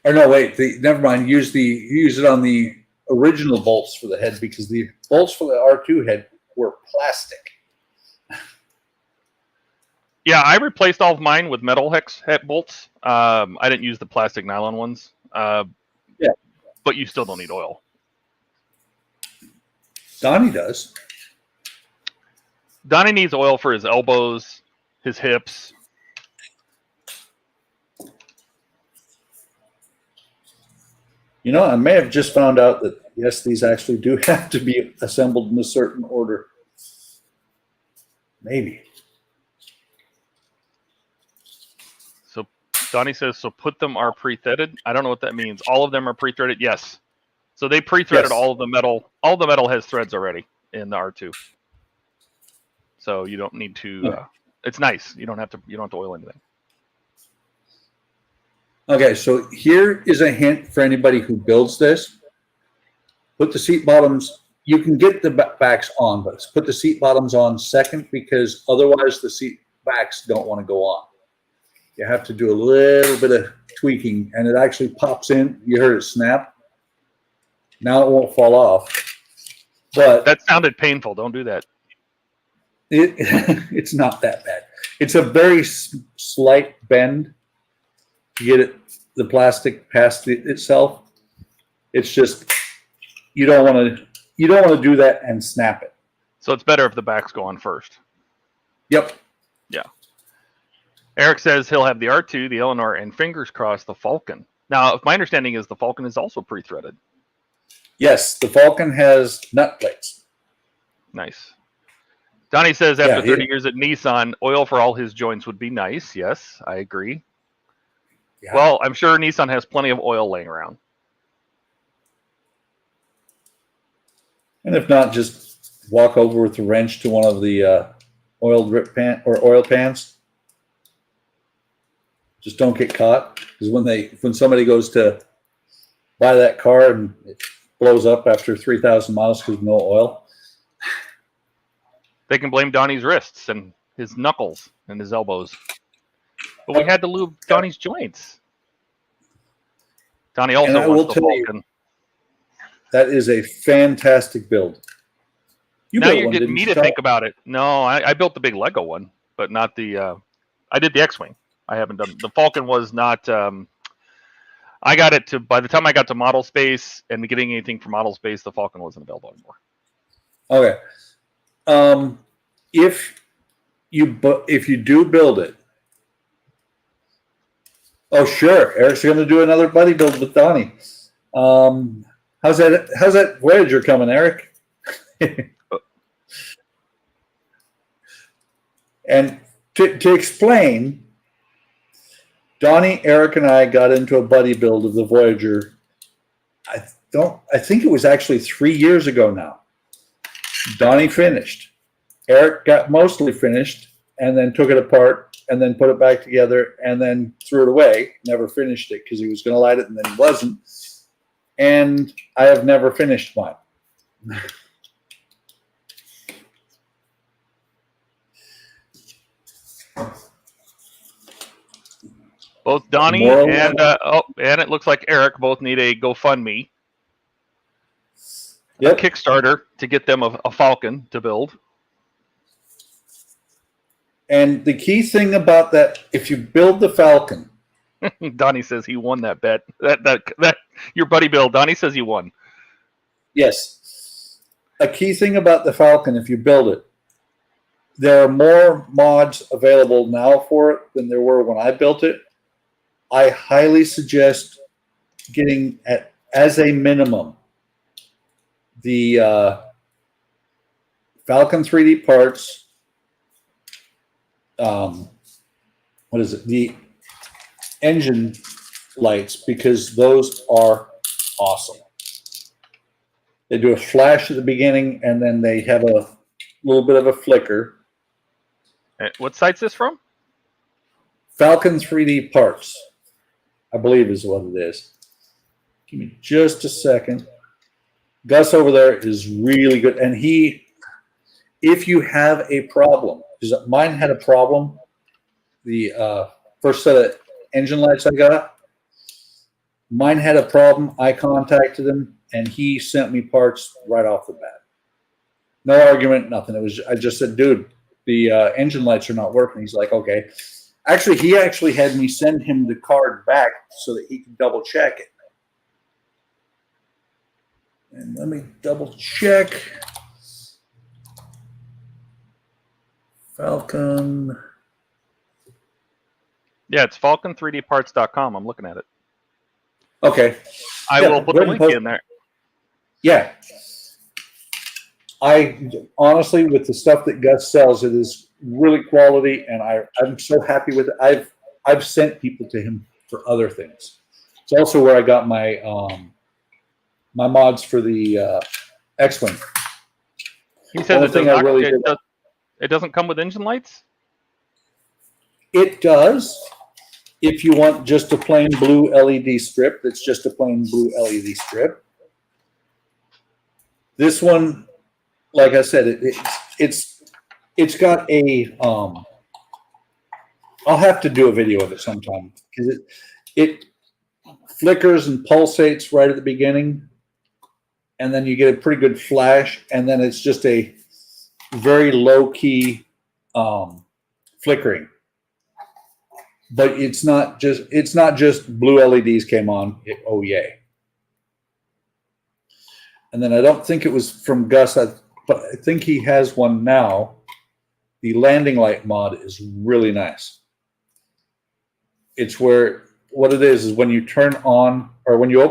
Or no, wait, never mind. Use it on the original bolts for the head, because the bolts for the R2 head were plastic. Yeah, I replaced all of mine with metal hex head bolts. I didn't use the plastic nylon ones. Yeah, but you still don't need oil. Donnie does. Donnie needs oil for his elbows, his hips. You know, I may have just found out that, yes, these actually do have to be assembled in a certain order. Maybe. So Donnie says, so put them are pre-threaded. I don't know what that means. All of them are pre-threaded? Yes. So they pre-threaded all of the metal. All the metal has threads already in the R2. So you don't need to. It's nice. You don't have to oil anything. Okay, so here is a hint for anybody who builds this. Put the seat bottoms. You can get the backs on, but put the seat bottoms on second, because otherwise the seat backs don't want to go on. You have to do a little bit of tweaking, and it actually pops in. You heard it snap. Now it won't fall off. But that sounded painful. Don't do that. It's not that bad. It's a very slight bend to get the plastic past itself. It's just you don't want to do that and snap it. So it's better if the backs go on first. Yep. Yeah. Eric says he'll have the R2, the Eleanor, and fingers crossed the Falcon. Now, my understanding is the Falcon is also pre-threaded. Yes, the Falcon has nut plates. Nice. Donnie says after Yeah, 30 years at Nissan, oil for all his joints would be nice. Yes, I agree. Yeah. Well, I'm sure Nissan has plenty of oil laying around. And if not, just walk over with the wrench to one of the oil drip pan or oil pans. Just don't get caught, because when somebody goes to buy that car and it blows up after 3,000 miles because of no oil. They can blame Donnie's wrists and his knuckles and his elbows. But we had to lube Donnie's joints. Donnie also wants the Falcon. That is a fantastic build. Now you're getting me to think about it. No, I built the big Lego one, but not the. I did the X-wing. I haven't done the Falcon. Was not. I got it to by the time I got to Model Space and getting anything from Model Space, the Falcon wasn't available anymore. Okay. If you do build it, oh sure, Eric's going to do another buddy build with Donnie. How's that Voyager coming, Eric? And to explain, Donnie, Eric, and I got into a buddy build of the Voyager. I think it was actually 3 years ago now. Donnie finished. Eric got mostly finished and then took it apart and then put it back together and then threw it away. Never finished it because he was going to light it and then he wasn't. And I have never finished mine. Both Donnie and it looks like Eric both need a GoFundMe. Yep. A Kickstarter to get them a Falcon to build. And the key thing about that, if you build the Falcon, Donnie says he won that bet. That your buddy Bill. Donnie says he won. Yes. A key thing about the Falcon, if you build it, there are more mods available now for it than there were when I built it. I highly suggest getting as a minimum the Falcon 3D parts. What is it? The engine lights, because those are awesome. They do a flash at the beginning and then they have a little bit of a flicker. What site's this from? Falcon 3D parts, I believe is what it is. Give me just a second. Gus over there is really good. And if you have a problem, because mine had a problem, the first set of engine lights I got, mine had a problem. I contacted him and he sent me parts right off the bat. No argument, nothing. I just said, dude, the engine lights are not working. He's like, okay. Actually, he had me send him the card back so that he could double check it. And let me double check. Falcon. Yeah, it's falcon3dparts.com. I'm looking at it. Okay. I will put the link in there. Yeah. I honestly, with the stuff that Gus sells, it is really quality, and I'm so happy with it. I've sent people to him for other things. It's also where I got my my mods for the X-wing. He says it doesn't come with engine lights? It does. If you want just a plain blue LED strip, that's just a plain blue LED strip. This one, like I said, it's got a I'll have to do a video of it sometime because it flickers and pulsates right at the beginning, and then you get a pretty good flash, and then it's just a very low key flickering. But it's not just blue LEDs came on. Oh yay! And then I don't think it was from Gus, but I think he has one now. The landing light mod is really nice. It's where what it is when you turn on or when you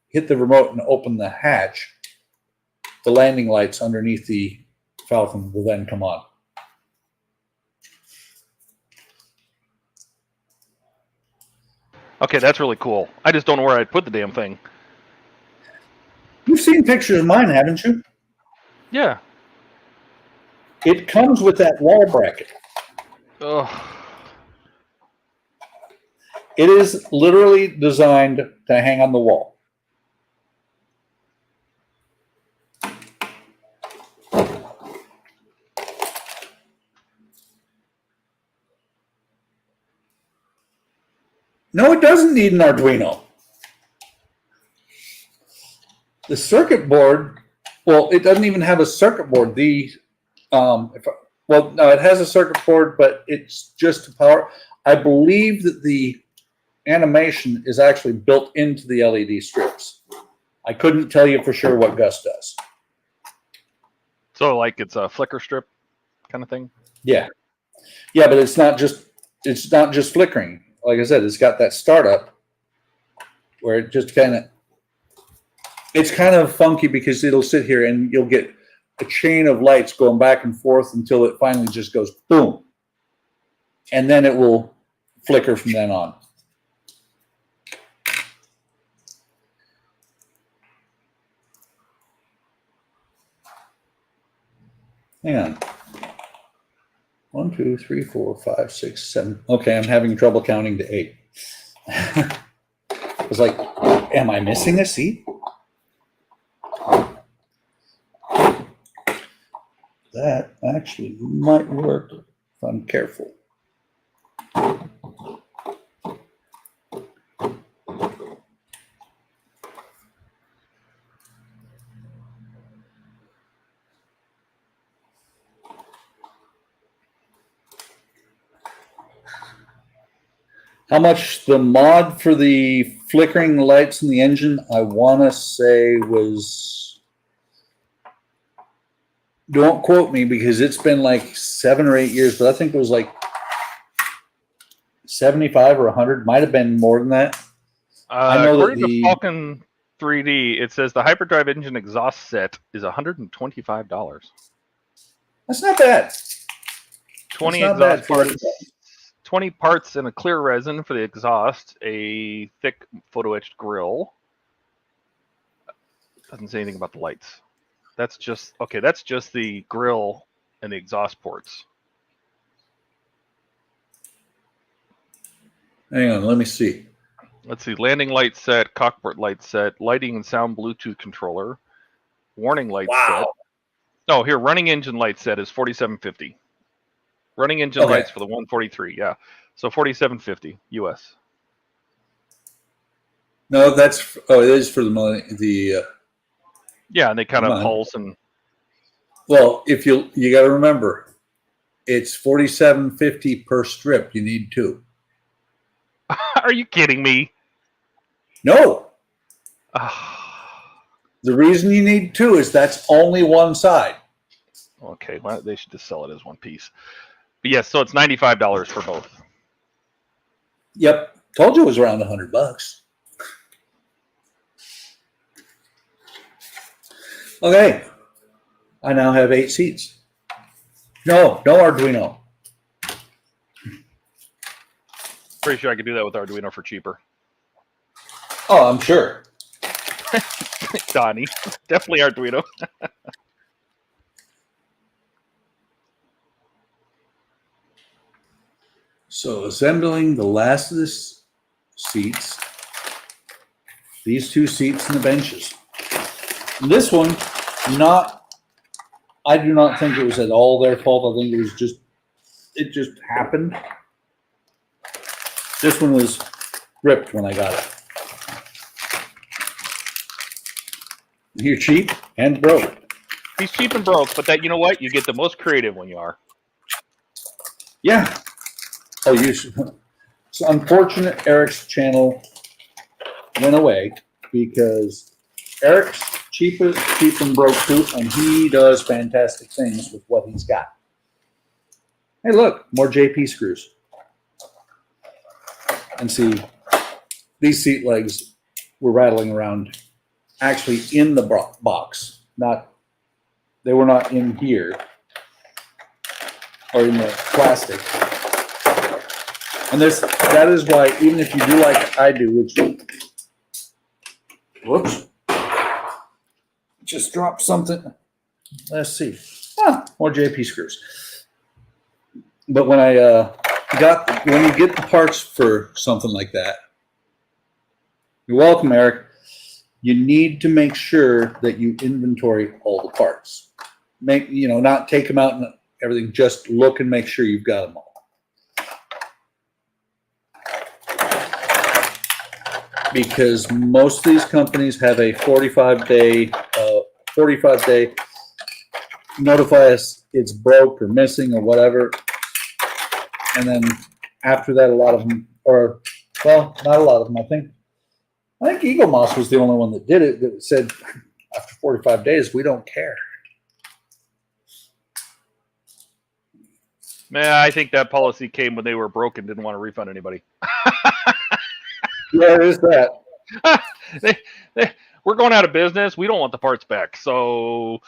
hit the remote and open the hatch, the landing lights underneath the Falcon will then come on. Okay, that's really cool. I just don't know where I'd put the damn thing. You've seen pictures of mine, haven't you? Yeah. It comes with that wall bracket. Oh. It is literally designed to hang on the wall. No, it doesn't need an Arduino. The circuit board, well, it doesn't even have a circuit board. It has a circuit board, but it's just to power. I believe that the animation is actually built into the LED strips. I couldn't tell you for sure what Gus does. So like it's a flicker strip kind of thing? Yeah. Yeah, but it's not just flickering. Like I said, it's got that startup where it just it's kind of funky because it'll sit here and you'll get a chain of lights going back and forth until it finally just goes boom. And then it will flicker from then on. Hang on. 1, 2, 3, 4, 5, 6, 7. Okay, I'm having trouble counting to 8. I was like, am I missing a seat? That actually might work if I'm careful. How much the mod for the flickering lights in the engine, I want to say was, don't quote me because it's been like 7 or 8 years, but I think it was like 75 or 100, might have been more than that. I know according to Falcon 3D, it says the hyperdrive engine exhaust set is $125. That's not bad. 20 exhaust parts. 20 parts and a clear resin for the exhaust, a thick photo etched grill. Doesn't say anything about the lights. That's just the grill and the exhaust ports. Hang on, let me see. Let's see, landing light set, cockpit light set, lighting and sound Bluetooth controller, warning light set. Oh, here, running engine light set is $47.50. Running engine lights for the 143, yeah. So $47.50 US. No, it is for the yeah, and they kind of pulse and. Well, if you got to remember, it's $47.50 per strip. You need 2. Are you kidding me? No. The reason you need 2 is that's only one side. Okay, well, they should just sell it as one piece. But yes, so it's $95 for both. Yep, told you it was around $100. Okay, I now have 8 seats. No Arduino. Pretty sure I could do that with Arduino for cheaper. Oh, I'm sure. Donnie, definitely Arduino. So assembling the last of the seats, these 2 seats and the benches. This one, I do not think it was at all their fault. I think it just happened. This one was ripped when I got it. You're cheap and broke. He's cheap and broke, but that, you know what? You get the most creative when you are. Yeah. Oh, it's unfortunate Eric's channel went away because Eric's cheap and broke too, and he does fantastic things with what he's got. Hey, look, more JP screws. and see these seat legs were rattling around actually in the box, they were not in here or in the plastic. And that is why, even if you do like I do, which, whoops, just dropped something. Let's see. More JP screws. But when when you get the parts for something like that, you're welcome, Eric. You need to make sure that you inventory all the parts. Not take them out and everything. Just look and make sure you've got them all. Because most of these companies have a 45-day notify us it's broke or missing or whatever. And then after that, a lot of them, not a lot of them, I think Eagle Moss was the only one that did it, that said after 45 days, we don't care. Man, I think that policy came when they were broke and didn't want to refund anybody. Yeah, there's that. We're going out of business. We don't want the parts back. So,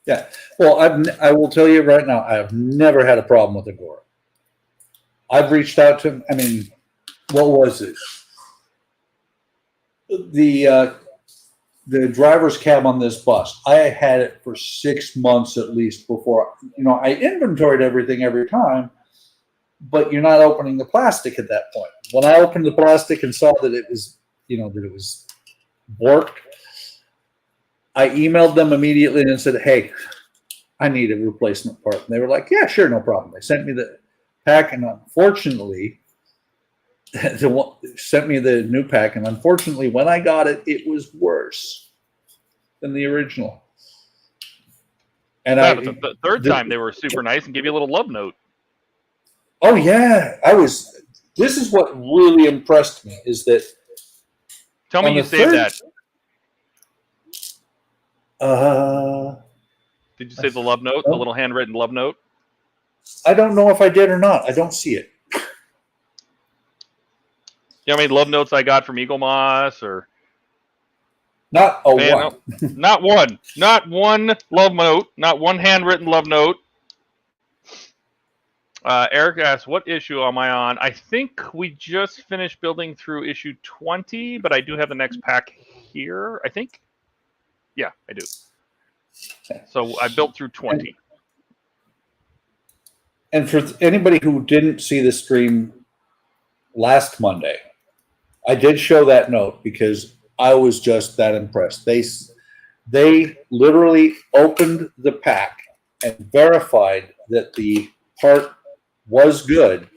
Yeah. Well, I will tell you right now, I have never had a problem with Agora. I've reached out to, what was it? The driver's cab on this bus, I had it for 6 months at least before, I inventoried everything every time, but you're not opening the plastic at that point. When I opened the plastic and saw that it was, that it was borked, I emailed them immediately and said, hey, I need a replacement part. And they were like, yeah, sure, no problem. They sent me the pack, and unfortunately, sent me the new pack, and unfortunately, when I got it, it was worse than the original. And the third time they were super nice and gave you a little love note. Oh yeah, this is what really impressed me is that. Tell me you saved that. Did you save the love note, the little handwritten love note? I don't know if I did or not. I don't see it. You know how many love notes I got from Eagle Moss or? Not a one. Not one. Not one love note. Not one handwritten love note. Eric asked, what issue am I on? I think we just finished building through issue 20, but I do have the next pack here, I think. Yeah, I do. So I built through 20. And for anybody who didn't see the stream last Monday, I did show that note because I was just that impressed. They literally opened the pack and verified that the part was good,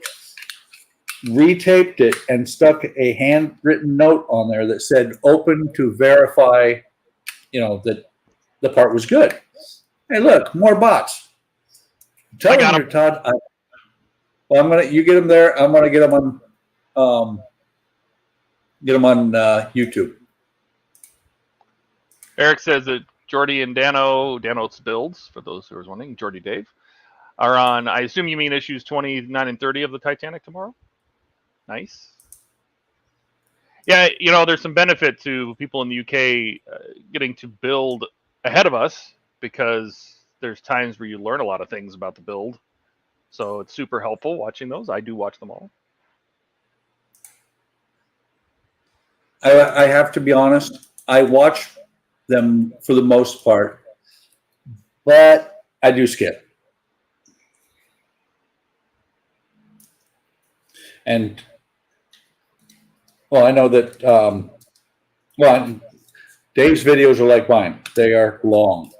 retaped it, and stuck a handwritten note on there that said open to verify, that the part was good. Hey, look, more bots. Tell them here, Todd. You get them there. I'm gonna get them on YouTube. Eric says that Jordy and Dano's builds, for those who are wondering, Jordy Dave, are on, I assume you mean issues 29 and 30 of the Titanic tomorrow? Nice. Yeah, there's some benefit to people in the UK getting to build ahead of us because there's times where you learn a lot of things about the build. So it's super helpful watching those. I do watch them all. I have to be honest. I watch them for the most part, but I do skip. And I know that. Dave's videos are like mine; they are long.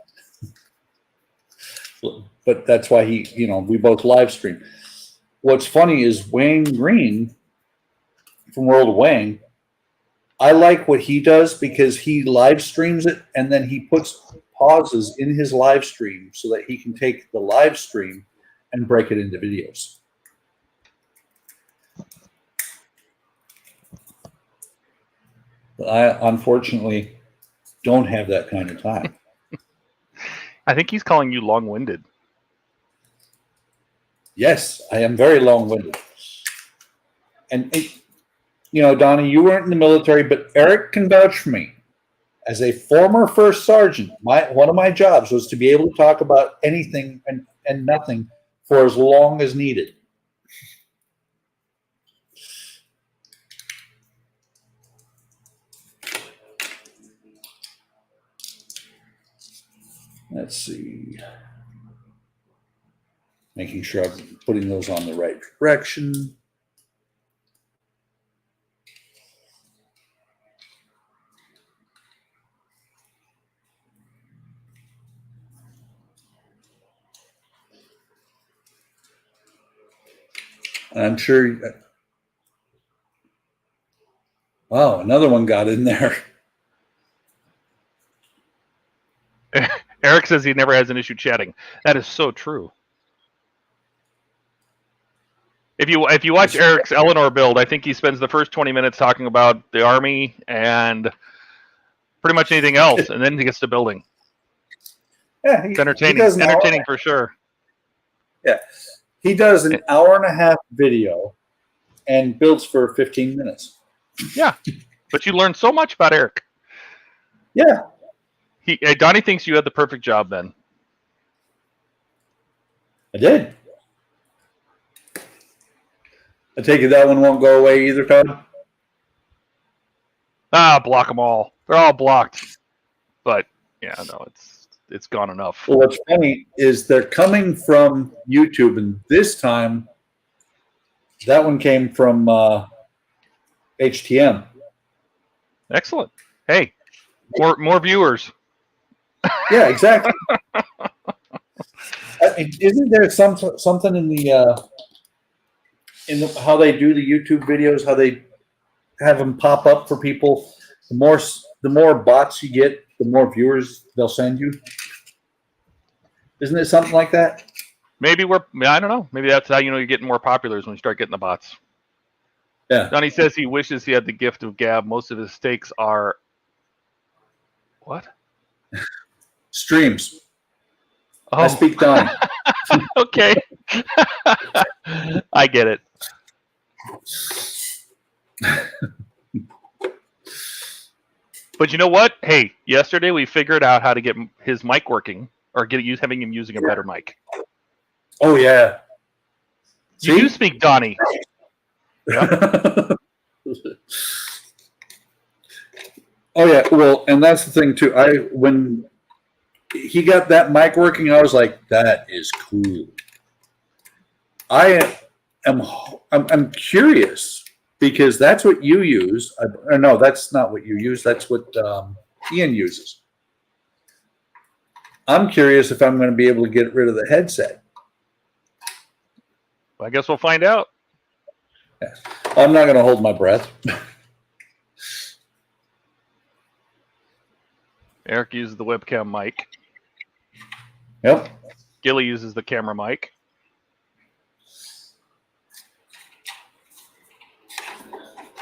But that's why we both live stream. What's funny is Wayne Green from World of Wayne. I like what he does because he live streams it and then he puts pauses in his live stream so that he can take the live stream and break it into videos. But I unfortunately don't have that kind of time. I think he's calling you long-winded. Yes, I am very long-winded. And Donnie, you weren't in the military, but Eric can vouch for me. As a former first sergeant, one of my jobs was to be able to talk about anything and nothing for as long as needed. Let's see. Making sure I'm putting those on the right direction. I'm sure. Wow, another one got in there. Eric says he never has an issue chatting. That is so true. If you watch Eric's Eleanor build, I think he spends the first 20 minutes talking about the Army and pretty much anything else, and then he gets to building. Yeah, it's entertaining. Entertaining for sure. Yeah, he does an hour and a half video and builds for 15 minutes. Yeah, but you learn so much about Eric. Yeah. Donnie thinks you had the perfect job then. I did. I take it that one won't go away either, Todd? Block them all. They're all blocked. But, yeah, no, it's gone enough. Well, what's funny is they're coming from YouTube, and this time that one came from HTM. Excellent. Hey, more viewers. Yeah, exactly. Isn't there something in the how they do the YouTube videos, how they have them pop up for people? The more bots you get, the more viewers they'll send you. Isn't it something like that? Maybe I don't know. Maybe that's how you know you're getting more popular is when you start getting the bots. Yeah. Donnie says he wishes he had the gift of gab. Most of his stakes are what? Streams. Oh. I speak Donnie. Okay. I get it. But you know what? Hey, yesterday we figured out how to get his mic working, or having him using a better mic. Oh yeah. You do speak Donnie. Yep. Oh yeah. Well, and that's the thing too. When he got that mic working, I was like, that is cool. I'm curious because that's what you use. No, that's not what you use. That's what Ian uses. I'm curious if I'm going to be able to get rid of the headset. Well, I guess we'll find out. Yeah. I'm not going to hold my breath. Eric uses the webcam mic. Yep. Gilly uses the camera mic.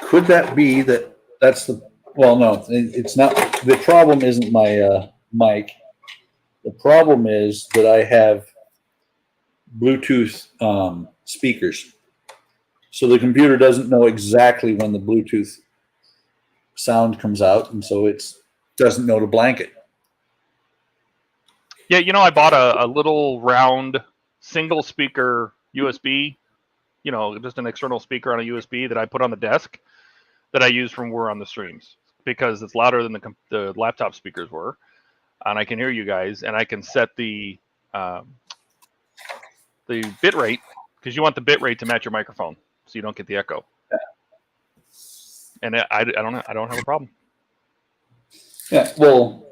Could that be that's the... Well, no, it's not. The problem isn't my mic. The problem is that I have Bluetooth speakers. So the computer doesn't know exactly when the Bluetooth sound comes out, and so it doesn't know to blank it. Yeah, I bought a little round single speaker USB, just an external speaker on a USB that I put on the desk that I use when we're on the streams because it's louder than the laptop speakers were, and I can hear you guys, and I can set the bit rate because you want the bit rate to match your microphone so you don't get the echo. And I don't have a problem. Yeah, well,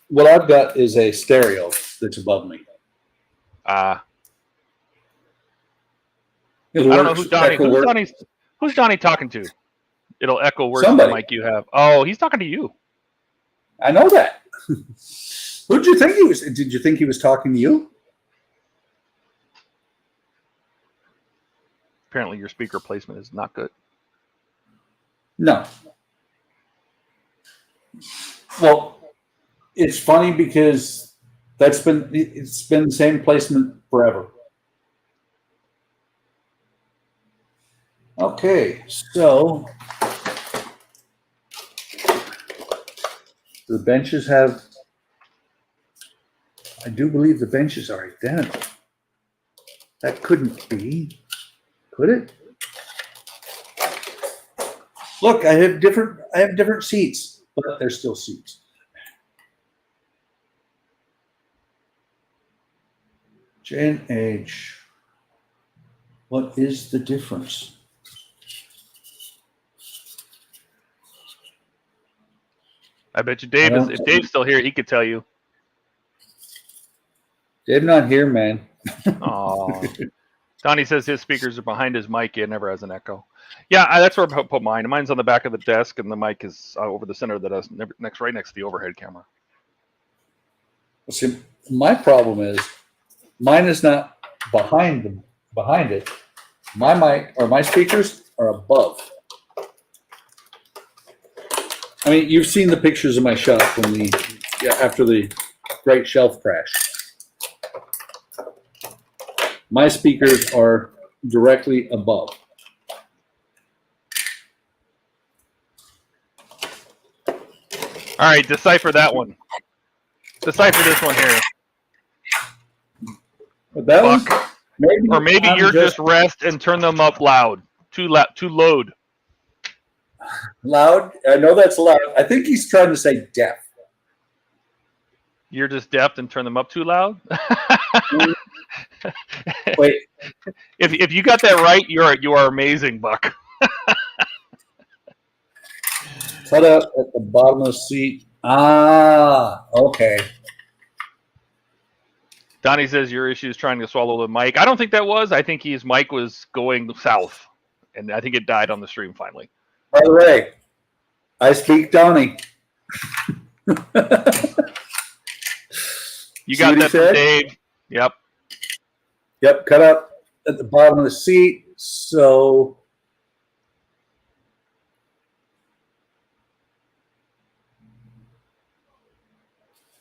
what I've got is a stereo that's above me. I don't know who's Donnie. Who's Donnie talking to? It'll echo worse than the mic you have. Oh, he's talking to you. I know that. Who did you think he was? Did you think he was talking to you? Apparently, your speaker placement is not good. No. Well, it's funny because it's been the same placement forever. Okay, so the benches have, I do believe the benches are identical. That couldn't be, could it? Look, I have different seats, but they're still seats. J and H. What is the difference? I bet you Dave is. If Dave's still here, he could tell you. Dave not here, man. Oh, Donnie says his speakers are behind his mic. It never has an echo. Yeah, that's where I put mine. Mine's on the back of the desk, and the mic is over the center of the desk, right next to the overhead camera. See, my problem is mine is not behind it. My mic or my speakers are above. I mean, you've seen the pictures of my shop after the great shelf crash. My speakers are directly above. All right, decipher that one. Decipher this one here. But that was maybe you're just rest and turn them up loud. Too loud. Loud? I know that's loud. I think he's trying to say deaf. You're just deaf and turn them up too loud? Wait. If you got that right, you are amazing, Buck. Cut out at the bottom of the seat. Ah, okay. Donnie says your issue is trying to swallow the mic. I don't think that was. I think his mic was going south, and I think it died on the stream finally. By the way, I speak Donnie. You got that from Dave. Yep. Yep, cut up at the bottom of the seat. So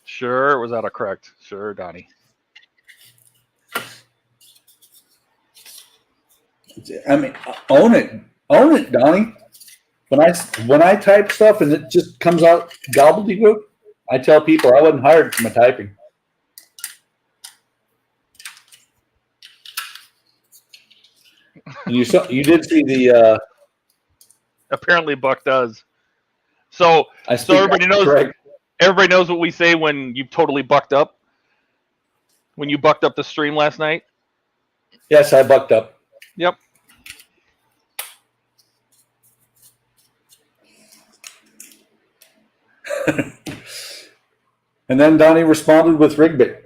sure, it was autocorrect. Sure, Donnie. I mean, own it, Donnie. When I type stuff and it just comes out gobbledygook, I tell people I wasn't hired for my typing. And you did see the. Apparently, Buck does. So everybody knows. Correct. Everybody knows what we say when you totally bucked up. When you bucked up the stream last night. Yes, I bucked up. Yep. And then Donnie responded with Rigbit.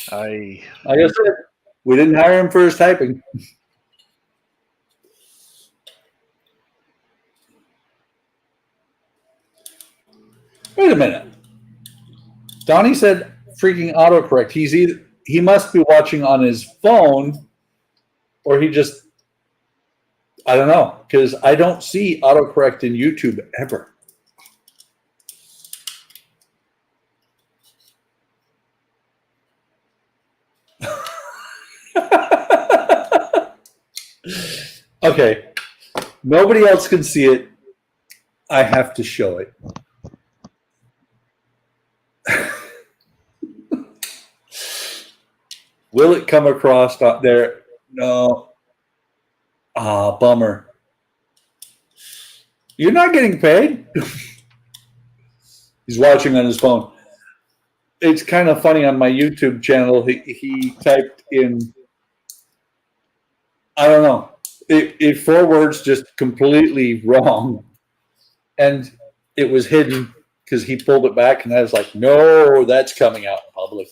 I guess we didn't hire him for his typing. Wait a minute. Donnie said freaking autocorrect. He must be watching on his phone, or he just, I don't know, because I don't see autocorrect in YouTube ever. Okay. Nobody else can see it. I have to show it. Will it come across out there? No. Ah, bummer. You're not getting paid? He's watching on his phone. It's kind of funny on my YouTube channel. He typed in, I don't know, it 4 words just completely wrong. And it was hidden because he pulled it back, and I was like, no, that's coming out in public.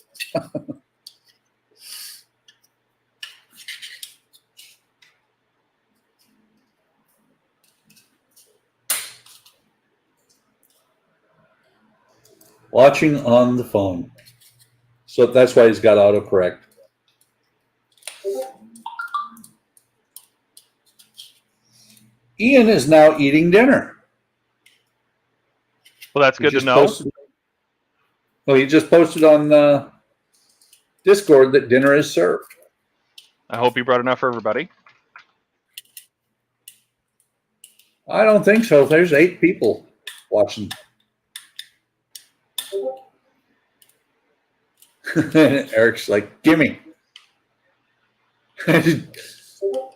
Watching on the phone. So that's why he's got autocorrect. Ian is now eating dinner. Well, that's good to know. He just posted on Discord that dinner is served. I hope you brought enough for everybody. I don't think so. There's 8 people watching. Eric's like, gimme.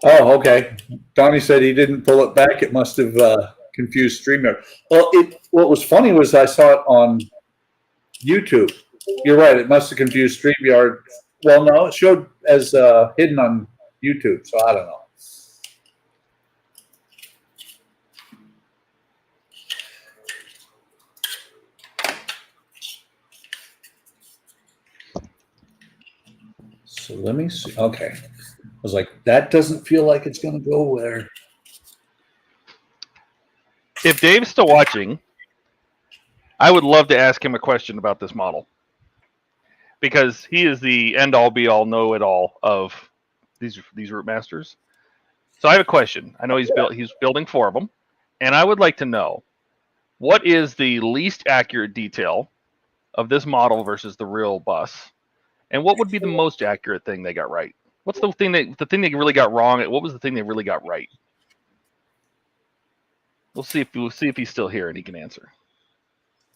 Oh, okay. Tommy said he didn't pull it back. It must have confused StreamYard. Well, what was funny was I saw it on YouTube. You're right. It must have confused StreamYard. Well, no, it showed as hidden on YouTube, so I don't know. So let me see. Okay. I was like, that doesn't feel like it's going to go there. If Dave's still watching, I would love to ask him a question about this model. Because he is the end-all, be-all, know-it-all of these Routemasters. So I have a question. I know he's building 4 of them. And I would like to know, what is the least accurate detail of this model versus the real bus? And what would be the most accurate thing they got right? What's the thing they really got wrong? What was the thing they really got right? We'll see if he's still here and he can answer.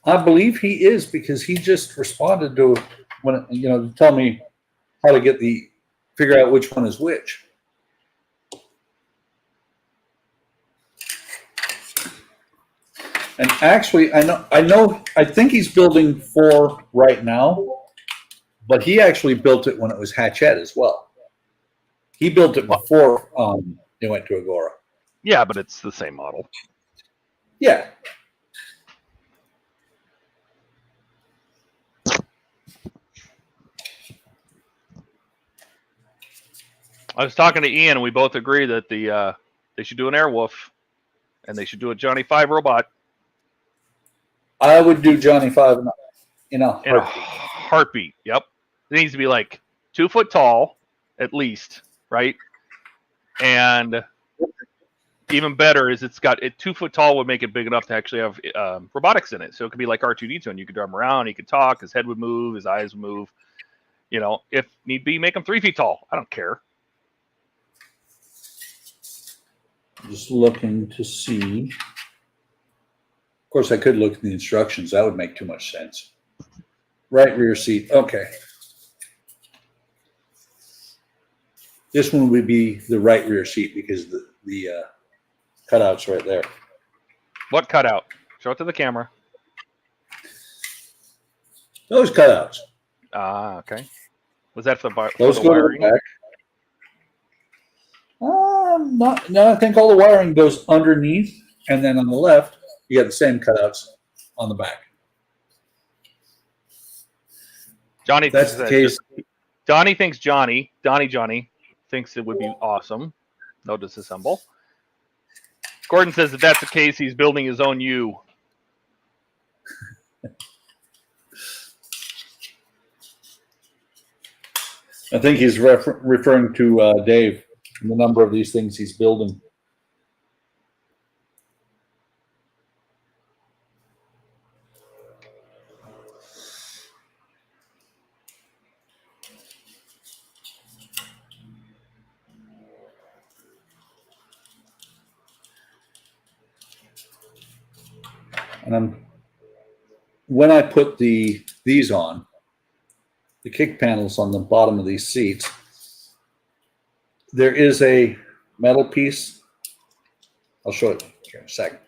I believe he is, because he just responded to when to tell me how to figure out which one is which. And actually, I think he's building 4 right now, but he actually built it when it was Hatchette as well. He built it before they went to Agora. Yeah, but it's the same model. Yeah. I was talking to Ian, and we both agree that they should do an Airwolf, and they should do a Johnny 5 robot. I would do Johnny 5 in a heartbeat. In a heartbeat. Yep. It needs to be like 2 foot tall, at least, right? And even better is 2 foot tall would make it big enough to actually have robotics in it. So it could be like R2-D2, and you could drive him around, he could talk, his head would move, his eyes would move. If need be, make him 3 feet tall. I don't care. Just looking to see. Of course, I could look at the instructions. That would make too much sense. Right rear seat. Okay. This one would be the right rear seat because the cutout's right there. What cutout? Show it to the camera. Those cutouts. Ah, okay. Was that for the Those go wiring? to the back. No, I think all the wiring goes underneath, and then on the left, you got the same cutouts on the back. Johnny, that's the case. Johnny thinks Johnny thinks it would be awesome. No disassemble. Gordon says that that's the case. He's building his own U. I think he's referring to Dave and the number of these things he's building. And when I put these on, the kick panels on the bottom of these seats, there is a metal piece. I'll show it here in a second.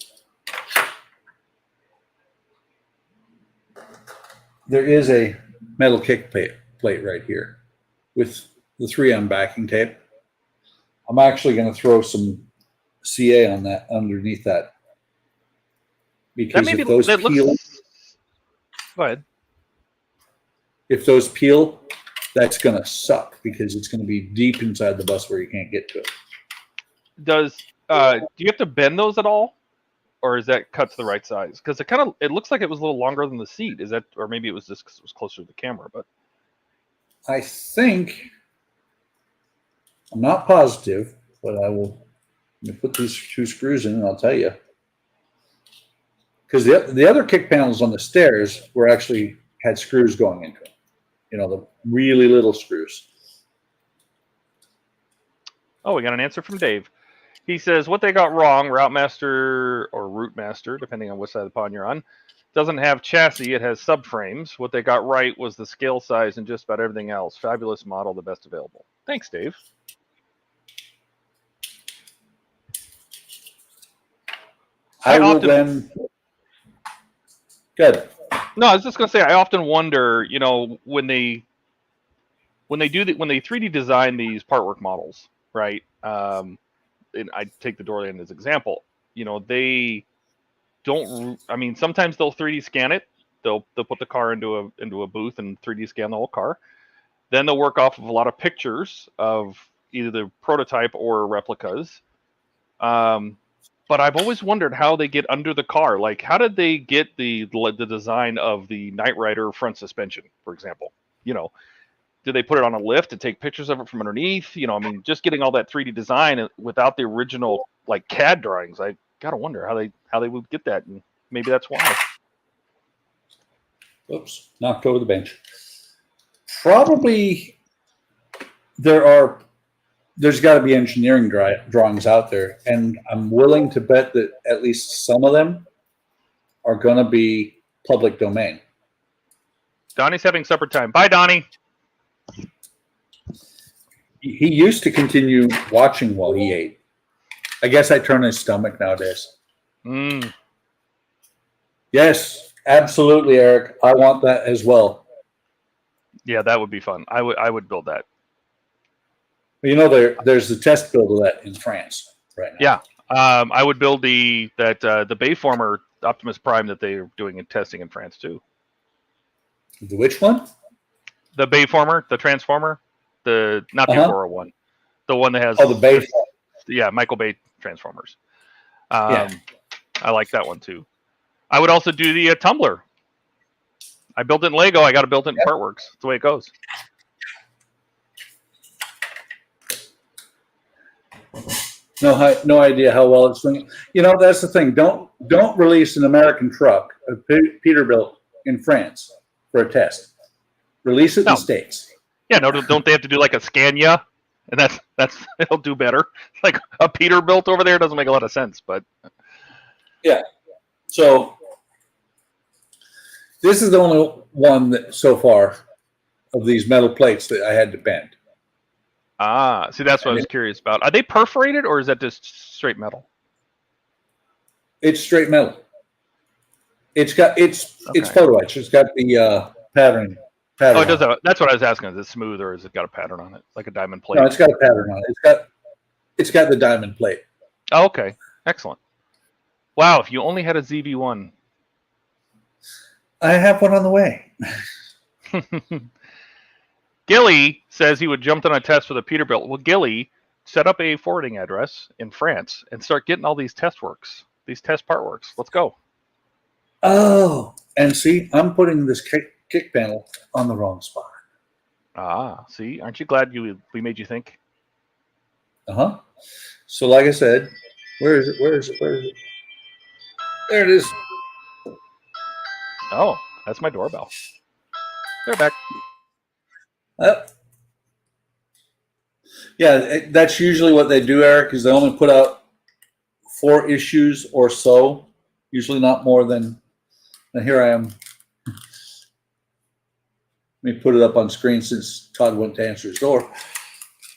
There is a metal kick plate right here with the 3M backing tape. I'm actually going to throw some CA on that underneath that. Because if those peel, go ahead. If those peel, that's going to suck because it's going to be deep inside the bus where you can't get to it. Do you have to bend those at all, or is that cut to the right size? Because it looks like it was a little longer than the seat. Is that, or maybe it was just because it was closer to the camera? But I think, I'm not positive, but I will. Let me put these 2 screws in, and I'll tell you. Because the other kick panels on the stairs were actually had screws going into them. the really little screws. Oh, we got an answer from Dave. He says what they got wrong, Routemaster or Routemaster, depending on which side of the pond you're on, doesn't have chassis, it has subframes. What they got right was the scale size and just about everything else. Fabulous model, the best available. Thanks, Dave. I will then. Good. No, I was just going to say, I often wonder, when they 3D design these partwork models, right? And I take the Doorland as example. They don't. I mean, sometimes they'll 3D scan it. They'll put the car into a booth and 3D scan the whole car. Then they'll work off of a lot of pictures of either the prototype or replicas. But I've always wondered how they get under the car. Like, how did they get the design of the Knight Rider front suspension, for example? Did they put it on a lift and take pictures of it from underneath? Just getting all that 3D design without the original like CAD drawings. I gotta wonder how they would get that, and maybe that's why. Oops, knocked over the bench. Probably there's got to be engineering drawings out there, and I'm willing to bet that at least some of them are going to be public domain. Donnie's having supper time. Bye, Donnie. He used to continue watching while he ate. I guess I turn his stomach nowadays. Yes, absolutely, Eric. I want that as well. Yeah, that would be fun. I would build that. There's the test build of that in France right now. Yeah, I would build the Bayformer Optimus Prime that they're doing in testing in France too. The which one? The Bayformer, the Transformer, not the Agora one, the one that has the Bayformer. Yeah, Michael Bay Transformers. I like that one too. I would also do the Tumbler. I built it in Lego. I got to build it in Partworks. That's the way it goes. No idea how well it's swinging. That's the thing. Don't release an American truck, a Peterbilt, in France for a test. Release it in the States. Yeah, no, don't they have to do like a Scania? And that's it'll do better. Like a Peterbilt over there doesn't make a lot of sense, but yeah. So this is the only one that so far of these metal plates that I had to bend. See, that's what I was curious about. Are they perforated or is that just straight metal? It's straight metal. It's photo etch. It's got the pattern. Oh, it does have. That's what I was asking. Is it smooth or has it got a pattern on it, like a diamond plate? No, it's got a pattern on it. It's got the diamond plate. Oh, okay, excellent. Wow, if you only had a ZV1. I have one on the way. Gilly says he would jump on a test with a Peterbilt. Well, Gilly, set up a forwarding address in France and start getting all these test part works. Let's go. Oh, and see, I'm putting this kick panel on the wrong spot. See, aren't you glad we made you think? So, like I said, where is it? There it is. Oh, that's my doorbell. They're back. Yeah, that's usually what they do, Eric, is they only put out 4 issues or so, usually not more than, and here I am. Let me put it up on screen since Todd went to answer his door.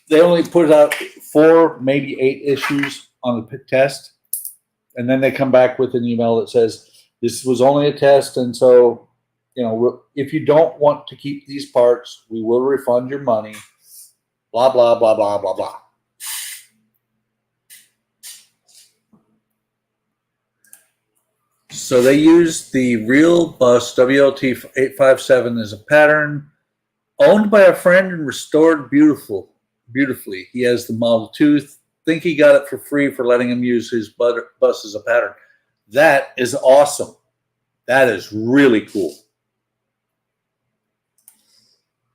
They only put out 4, maybe 8 issues on the test, and then they come back with an email that says, this was only a test, and so, if you don't want to keep these parts, we will refund your money, blah, blah, blah, blah, blah, blah. So they use the real bus WLT 857 as a pattern, owned by a friend and restored beautifully. He has the Model 2. Think he got it for free for letting him use his bus as a pattern. That is awesome. That is really cool.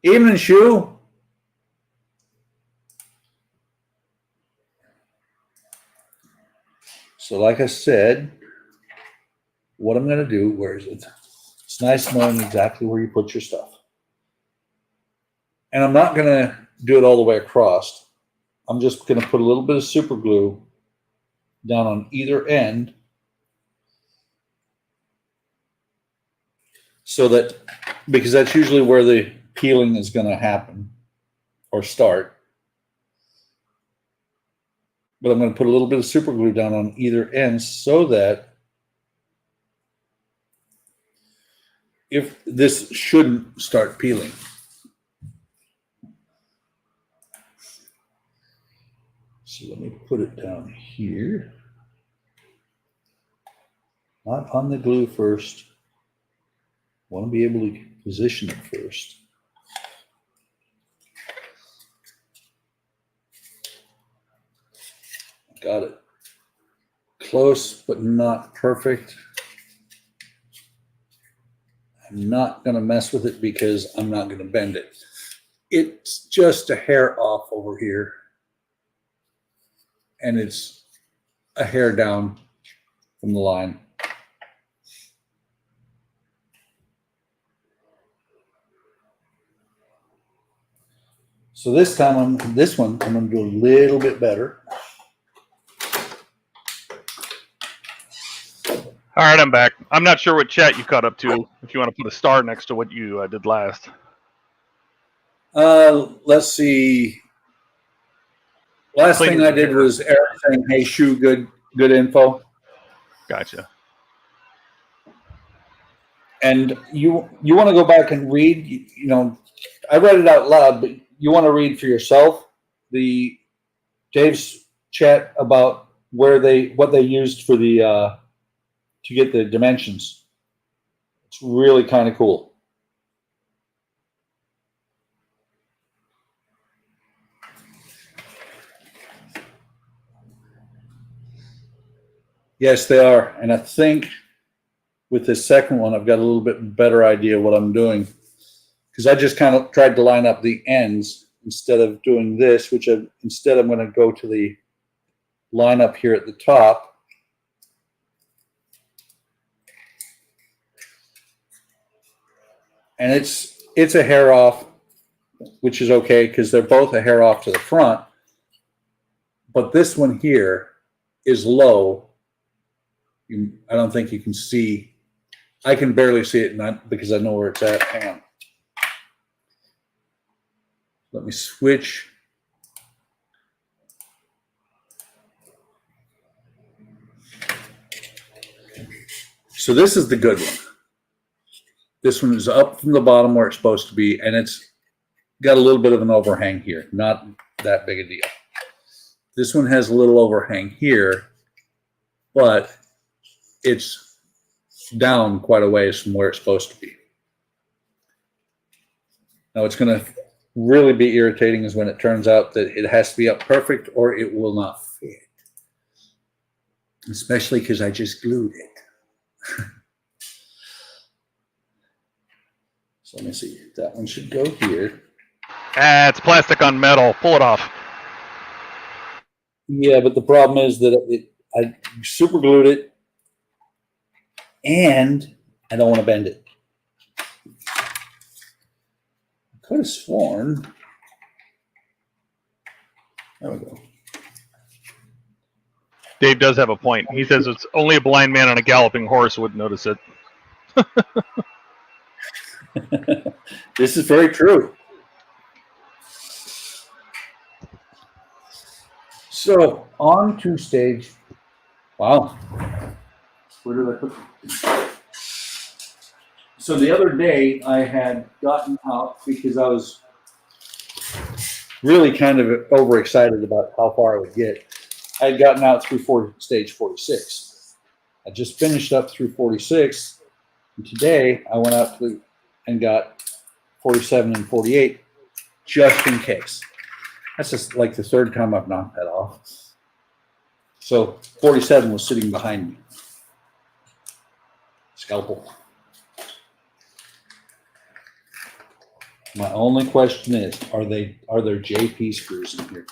Evening, Shu. So like I said, what I'm going to do, where is it? It's nice knowing exactly where you put your stuff. And I'm not going to do it all the way across. I'm just going to put a little bit of super glue down on either end so that, because that's usually where the peeling is going to happen or start. But I'm going to put a little bit of super glue down on either end so that if this shouldn't start peeling. So let me put it down here. Not on the glue first. Want to be able to position it first. Got it. Close, but not perfect. I'm not going to mess with it because I'm not going to bend it. It's just a hair off over here. And it's a hair down from the line. So this time, I'm going to do a little bit better. All right, I'm back. I'm not sure what chat you caught up to. If you want to put a star next to what you did last. Let's see. Last thing I did was Eric saying, "Hey, Shu, good info." Gotcha. And you want to go back and read. You know, I read it out loud, but you want to read for yourself the Dave's chat about what they used for the to get the dimensions. It's really kind of cool. Yes, they are. And I think with this second one, I've got a little bit better idea what I'm doing. Because I just kind of tried to line up the ends instead of doing this, which instead I'm going to go to the line up here at the top. And it's a hair off, which is okay because they're both a hair off to the front. But this one here is low. I don't think you can see. I can barely see it not because I know where it's at. Hang on. Let me switch. So this is the good one. This one is up from the bottom where it's supposed to be, and it's got a little bit of an overhang here. Not that big a deal. This one has a little overhang here, but it's down quite a ways from where it's supposed to be. Now it's going to really be irritating is when it turns out that it has to be up perfect or it will not fit. Especially because I just glued it. So let me see. That one should go here. Ah, it's plastic on metal. Pull it off. Yeah, but the problem is that I super glued it and I don't want to bend it. I could have sworn. There we go. Dave does have a point. He says it's only a blind man on a galloping horse would notice it. This is very true. So on to stage. Wow. Where did I put them? So the other day I had gotten out because I was really kind of overexcited about how far I would get. I had gotten out through stage 46. I just finished up through 46. And today I went out and got 47 and 48 just in case. That's just like the third time I've knocked that off. So 47 was sitting behind me. Scalpel. My only question is, are there JP screws in here?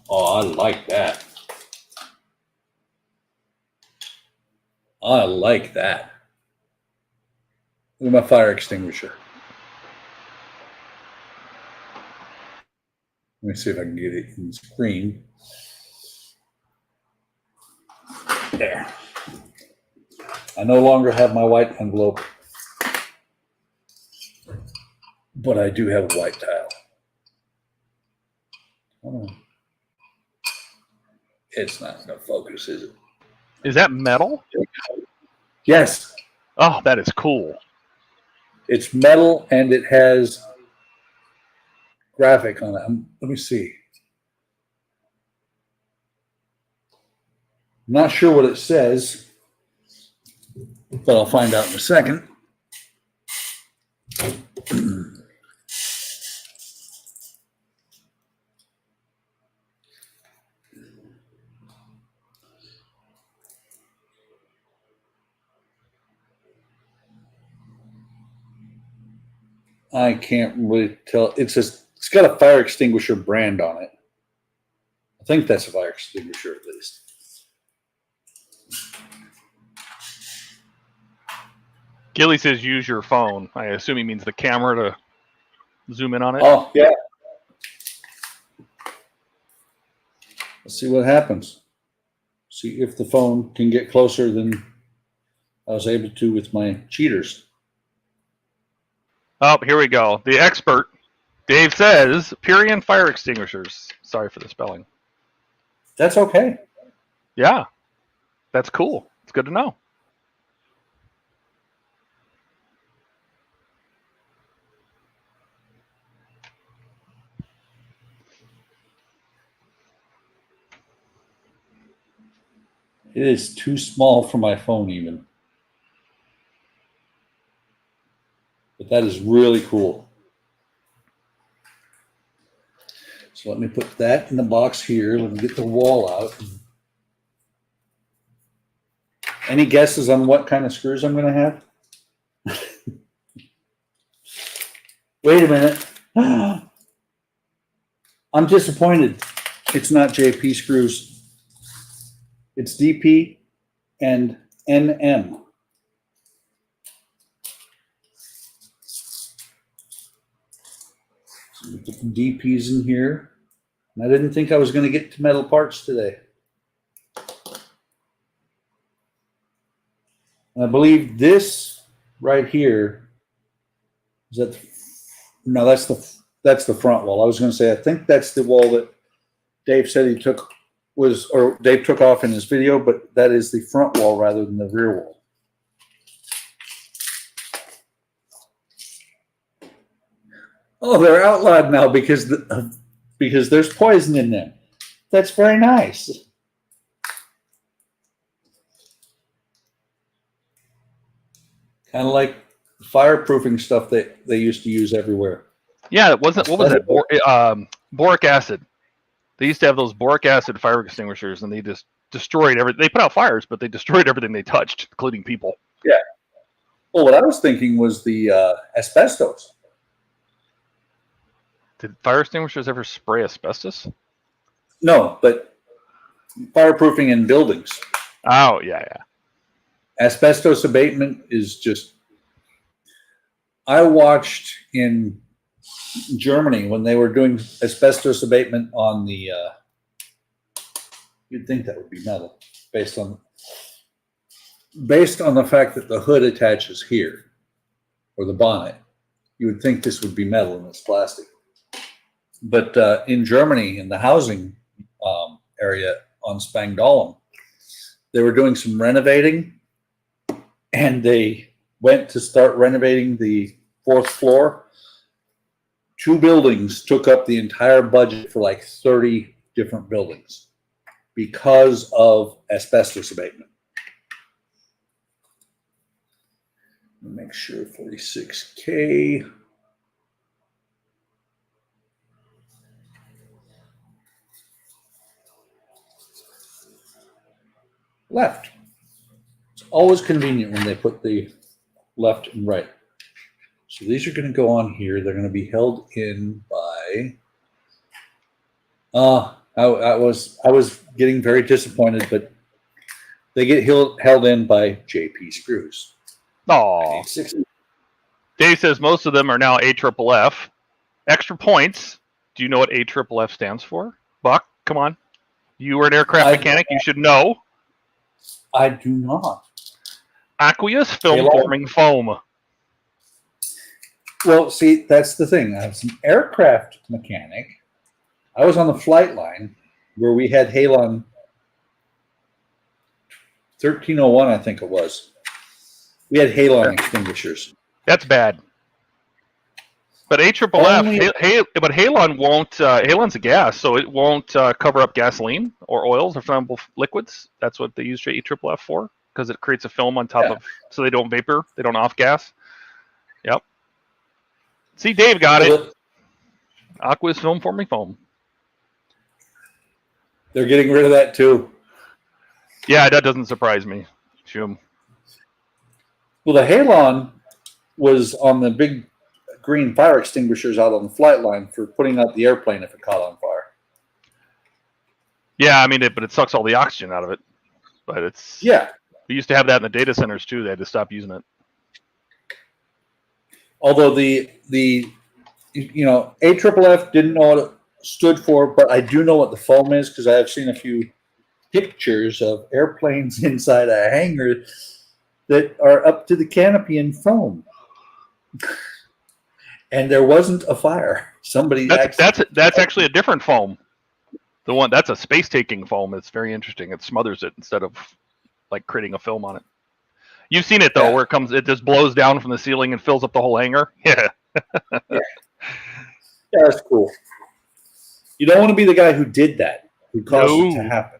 Oh, I like that. I like that. with my fire extinguisher. Let me see if I can get it in the screen. There. I no longer have my white envelope, but I do have a white tile. Oh. It's not going to focus, is it? Is that metal? Yes. Oh, that is cool. It's metal and it has graphic on it. Let me see. I'm not sure what it says, but I'll find out in a second. I can't really tell. It's got a fire extinguisher brand on it. I think that's a fire extinguisher at least. Gilly says use your phone. I assume he means the camera to zoom in on it. Oh, yeah. Let's see what happens. See if the phone can get closer than I was able to with my cheaters. Oh, here we go. The expert, Dave, says Purion fire extinguishers. Sorry for the spelling. That's okay. Yeah, that's cool. It's good to know. It is too small for my phone even. But that is really cool. So let me put that in the box here. Let me get the wall out. Any guesses on what kind of screws I'm going to have? Wait a minute. I'm disappointed. It's not JP screws. It's DP and NM. So we put the DPs in here. And I didn't think I was going to get to metal parts today. And I believe this right here is that. No, that's the front wall. I was going to say I think that's the wall that Dave said he took Dave took off in his video, but that is the front wall rather than the rear wall. Oh, they're outlawed now because there's poison in them. That's very nice. Kind of like fireproofing stuff that they used to use everywhere. Yeah, it wasn't. What was it? Boric acid. They used to have those boric acid fire extinguishers, and they just destroyed everything. They put out fires, but they destroyed everything they touched, including people. Yeah. Well, what I was thinking was the asbestos. Did fire extinguishers ever spray asbestos? No, but fireproofing in buildings. Oh, yeah. Asbestos abatement is just. I watched in Germany when they were doing asbestos abatement on the. You'd think that would be metal, based on the fact that the hood attaches here, or the bonnet. You would think this would be metal and it's plastic. But in Germany, in the housing area on Spangdahlem, they were doing some renovating, and they went to start renovating the 4th floor. 2 buildings took up the entire budget for like 30 different buildings because of asbestos abatement. Make sure 46K. Left. It's always convenient when they put the left and right. So these are going to go on here. They're going to be held in by. I was getting very disappointed, but they get held in by JP screws. Oh, Dave says most of them are now AFFF. Extra points. Do you know what AFFF stands for? Buck, come on. You were an aircraft mechanic. You should know. I do not. Aqueous film forming foam. Well, see, that's the thing. I was an aircraft mechanic. I was on the flight line where we had Halon 1301, I think it was. We had halon extinguishers. That's bad. But AFFF, but halon won't. Halon's a gas, so it won't cover up gasoline or oils or flammable liquids. That's what they use AFFF for, because it creates a film on top of, so they don't vapor, they don't off gas. Yep. See, Dave got it. Aqueous film forming foam. They're getting rid of that too. Yeah, that doesn't surprise me. Shoom. Well, the halon was on the big green fire extinguishers out on the flight line for putting out the airplane if it caught on fire. Yeah, I mean, but it sucks all the oxygen out of it. But it's we used to have that in the data centers too. They had to stop using it. Although the AFFF didn't know what it stood for, but I do know what the foam is because I have seen a few pictures of airplanes inside a hangar that are up to the canopy in foam. And there wasn't a fire. That's actually a different foam. The one that's a space taking foam. It's very interesting. It smothers it instead of like creating a film on it. You've seen it though, where it just blows down from the ceiling and fills up the whole hangar. Yeah. Yeah, that's cool. You don't want to be the guy who did that, who caused it to happen.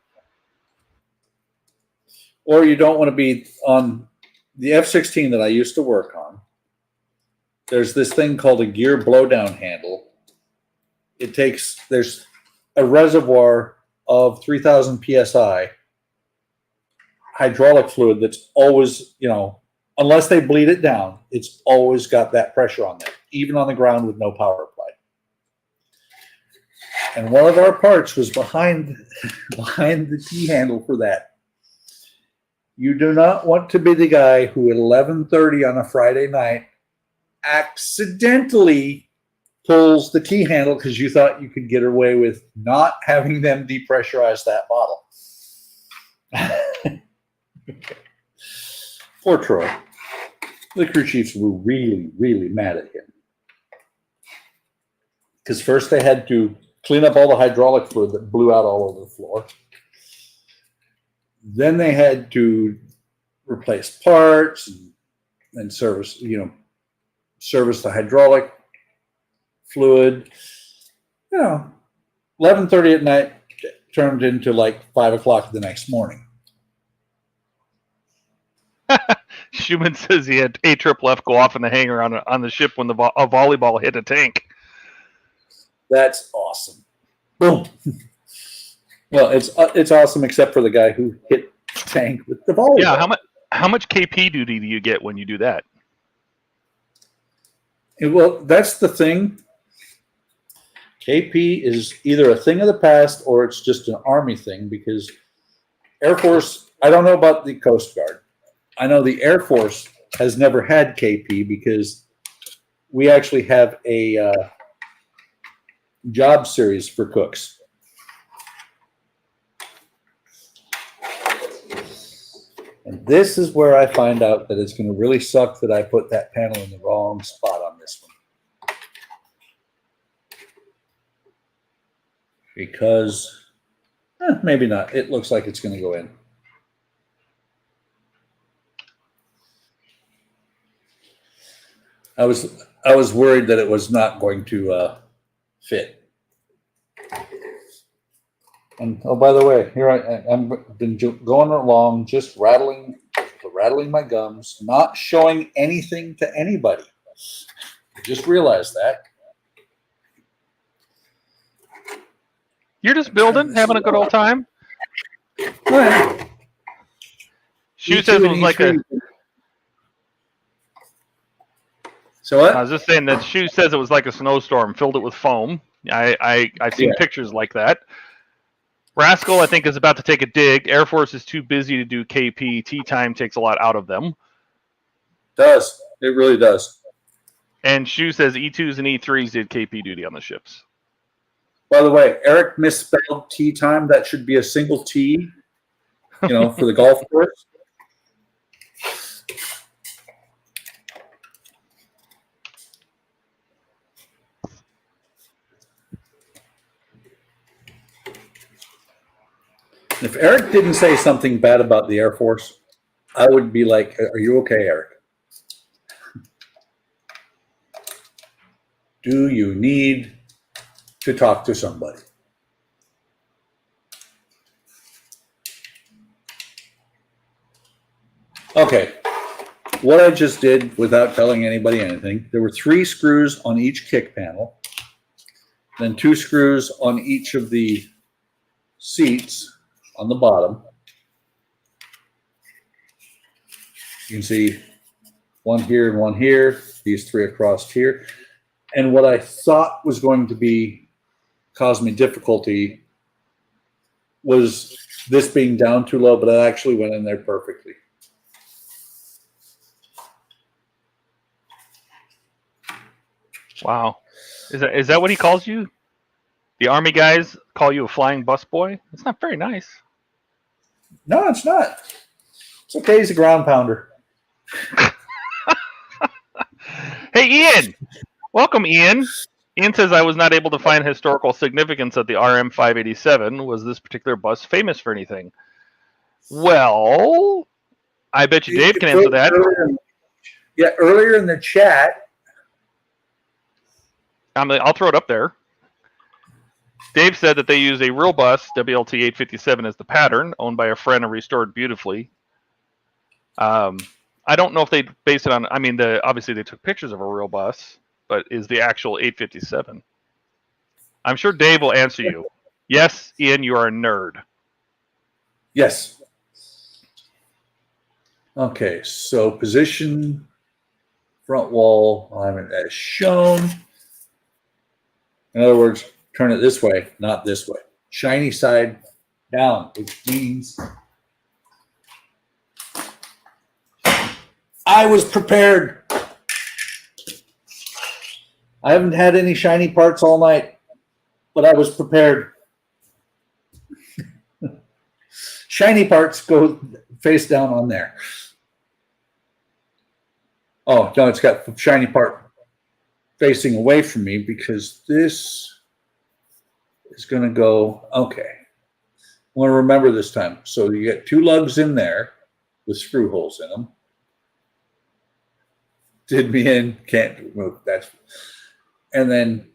Or you don't want to be on the F-16 that I used to work on. There's this thing called a gear blowdown handle. There's a reservoir of 3,000 PSI hydraulic fluid that's always, unless they bleed it down, it's always got that pressure on there, even on the ground with no power applied. And one of our parts was behind the T-handle for that. You do not want to be the guy who at 11:30 on a Friday night accidentally pulls the T-handle because you thought you could get away with not having them depressurize that bottle. Poor Troy. The crew chiefs were really, really mad at him. Because first they had to clean up all the hydraulic fluid that blew out all over the floor. Then they had to replace parts and service the hydraulic fluid. 11:30 at night turned into like 5 o'clock the next morning. Schumann says he had AFFF go off in the hangar on the ship when a volleyball hit a tank. That's awesome. Boom. Well, it's awesome except for the guy who hit the tank with the volleyball. Yeah, how much KP duty do you get when you do that? Well, that's the thing. KP is either a thing of the past or it's just an Army thing because Air Force, I don't know about the Coast Guard. I know the Air Force has never had KP because we actually have a job series for cooks. And this is where I find out that it's going to really suck that I put that panel in the wrong spot on this one. Because, maybe not. It looks like it's going to go in. I was worried that it was not going to fit. And oh, by the way, here I've been going along, just rattling my gums, not showing anything to anybody. I just realized that. You're just building, having a good old time. Well, Shu says it was like a. So what? I was just saying that Shu says it was like a snowstorm, filled it with foam. I've seen pictures like that. Rascal, I think, is about to take a dig. Air Force is too busy to do KP. Tea time takes a lot out of them. Does. It really does. And Shu says E2s and E3s did KP duty on the ships. By the way, Eric misspelled tea time. That should be a single T, for the golf course. If Eric didn't say something bad about the Air Force, I would be like, are you okay, Eric? Do you need to talk to somebody? Okay, what I just did without telling anybody anything, there were 3 screws on each kick panel, then 2 screws on each of the seats on the bottom. You can see one here and one here, these 3 across here. And what I thought was going to cause me difficulty was this being down too low, but it actually went in there perfectly. Wow. Is that what he calls you? The Army guys call you a flying busboy? It's not very nice. No, it's not. It's okay. He's a ground pounder. Hey, Ian. Welcome, Ian. Ian says, I was not able to find historical significance of the RM-587. Was this particular bus famous for anything? Well, I bet you Dave can answer that. Earlier in the chat. I'll throw it up there. Dave said that they use a real bus, WLT 857, as the pattern, owned by a friend and restored beautifully. I don't know if they based it on. I mean, obviously they took pictures of a real bus, but is the actual 857? I'm sure Dave will answer you. Yes, Ian, you are a nerd. Yes. Okay, so position, front wall alignment as shown. In other words, turn it this way, not this way. Shiny side down, which means I was prepared. I haven't had any shiny parts all night, but I was prepared. Shiny parts go face down on there. Oh, no, it's got shiny part facing away from me because this is going to go, okay. I want to remember this time. So you get 2 lugs in there with screw holes in them. Did me in, can't move. And then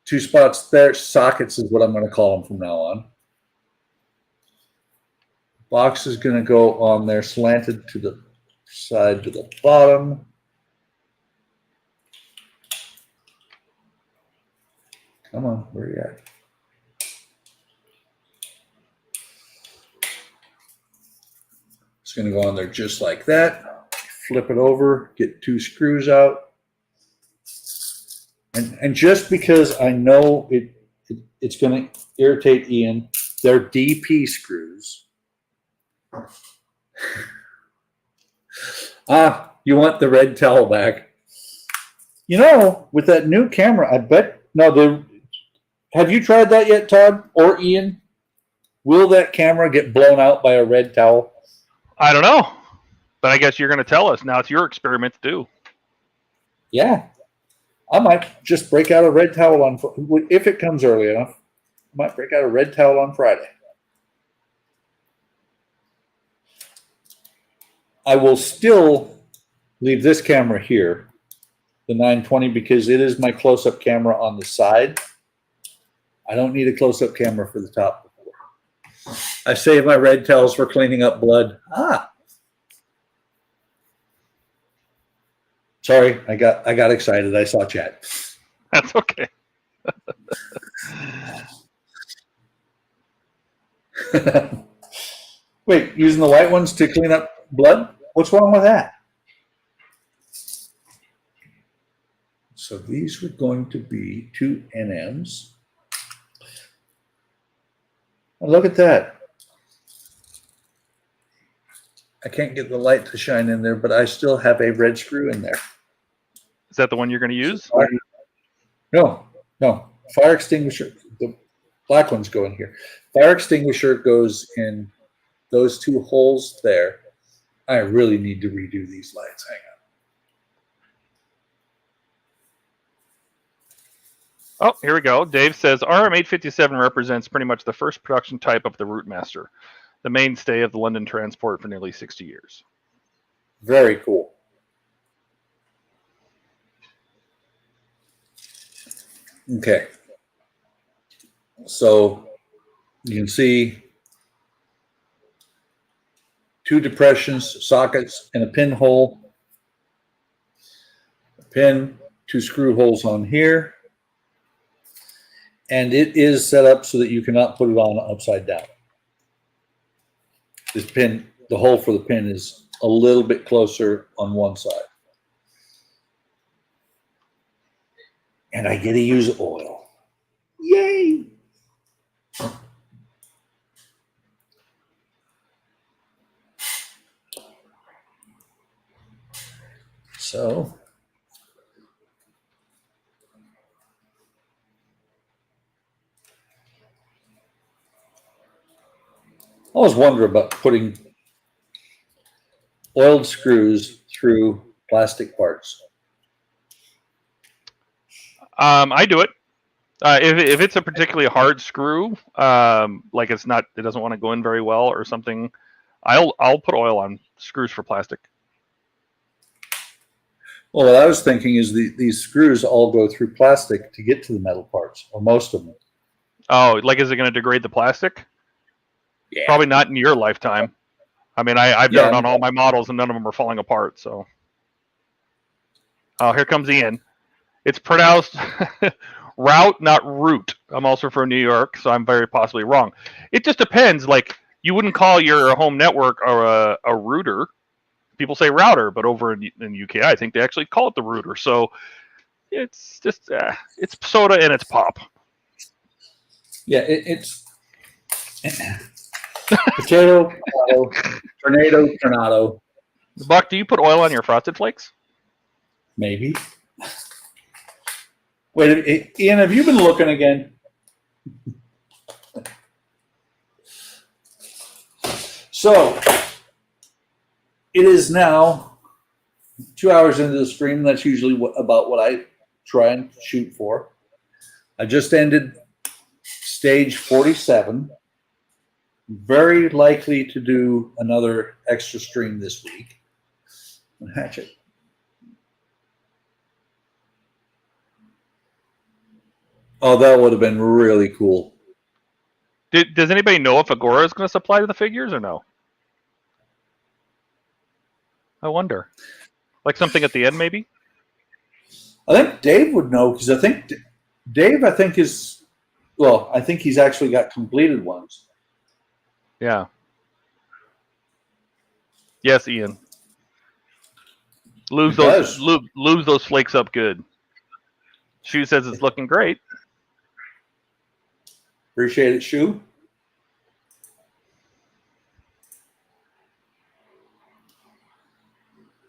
2 spots there. Sockets is what I'm going to call them from now on. Box is going to go on there, slanted to the side to the bottom. Come on, where are you at? It's going to go on there just like that. Flip it over, get 2 screws out. And just because I know it's going to irritate Ian, they're DP screws. You want the red towel back. With that new camera, I bet, have you tried that yet, Todd or Ian? Will that camera get blown out by a red towel? I don't know, but I guess you're going to tell us. Now it's your experiment to do. Yeah. I might just break out a red towel on, if it comes early enough, I might break out a red towel on Friday. I will still leave this camera here, the 920, because it is my close-up camera on the side. I don't need a close-up camera for the top. I save my red towels for cleaning up blood. Sorry, I got excited. I saw chat. That's okay. Wait, using the white ones to clean up blood? What's wrong with that? So these were going to be 2 NMs. And look at that. I can't get the light to shine in there, but I still have a red screw in there. Is that the one you're going to use? No. Fire extinguisher. The black ones go in here. Fire extinguisher goes in those two holes there. I really need to redo these lights. Hang on. Oh, here we go. Dave says RM857 represents pretty much the first production type of the Routemaster, the mainstay of the London transport for nearly 60 years. Very cool. Okay. So you can see two depressions, sockets, and a pinhole. A pin, two screw holes on here. And it is set up so that you cannot put it on upside down. This pin, the hole for the pin is a little bit closer on one side. And I get to use oil. Yay! So I always wonder about putting oiled screws through plastic parts. I do it. If it's a particularly hard screw, like it doesn't want to go in very well or something, I'll put oil on screws for plastic. Well, what I was thinking is these screws all go through plastic to get to the metal parts, or most of them. Oh, like is it going to degrade the plastic? Yeah. Probably not in your lifetime. I mean, I've done it on all my models, and none of them are falling apart. So, oh, here comes Ian. It's pronounced route, not root. I'm also from New York, so I'm very possibly wrong. It just depends. Like, you wouldn't call your home network a router. People say router, but over in UK, I think they actually call it the router. So it's just it's soda and it's pop. Yeah, it's potato, tornado. Buck, do you put oil on your Frosted Flakes? Maybe. Wait, Ian, have you been looking again? So it is now 2 hours into the stream. That's usually about what I try and shoot for. I just ended stage 47. Very likely to do another extra stream this week. And hatchet. Oh, that would have been really cool. Does anybody know if Agora is going to supply the figures or no? I wonder. Like something at the end, maybe? I think Dave would know, because I think Dave, I think he's actually got completed ones. Yeah. Yes, Ian. Lose those flakes up good. Shu says it's looking great. Appreciate it, Shu.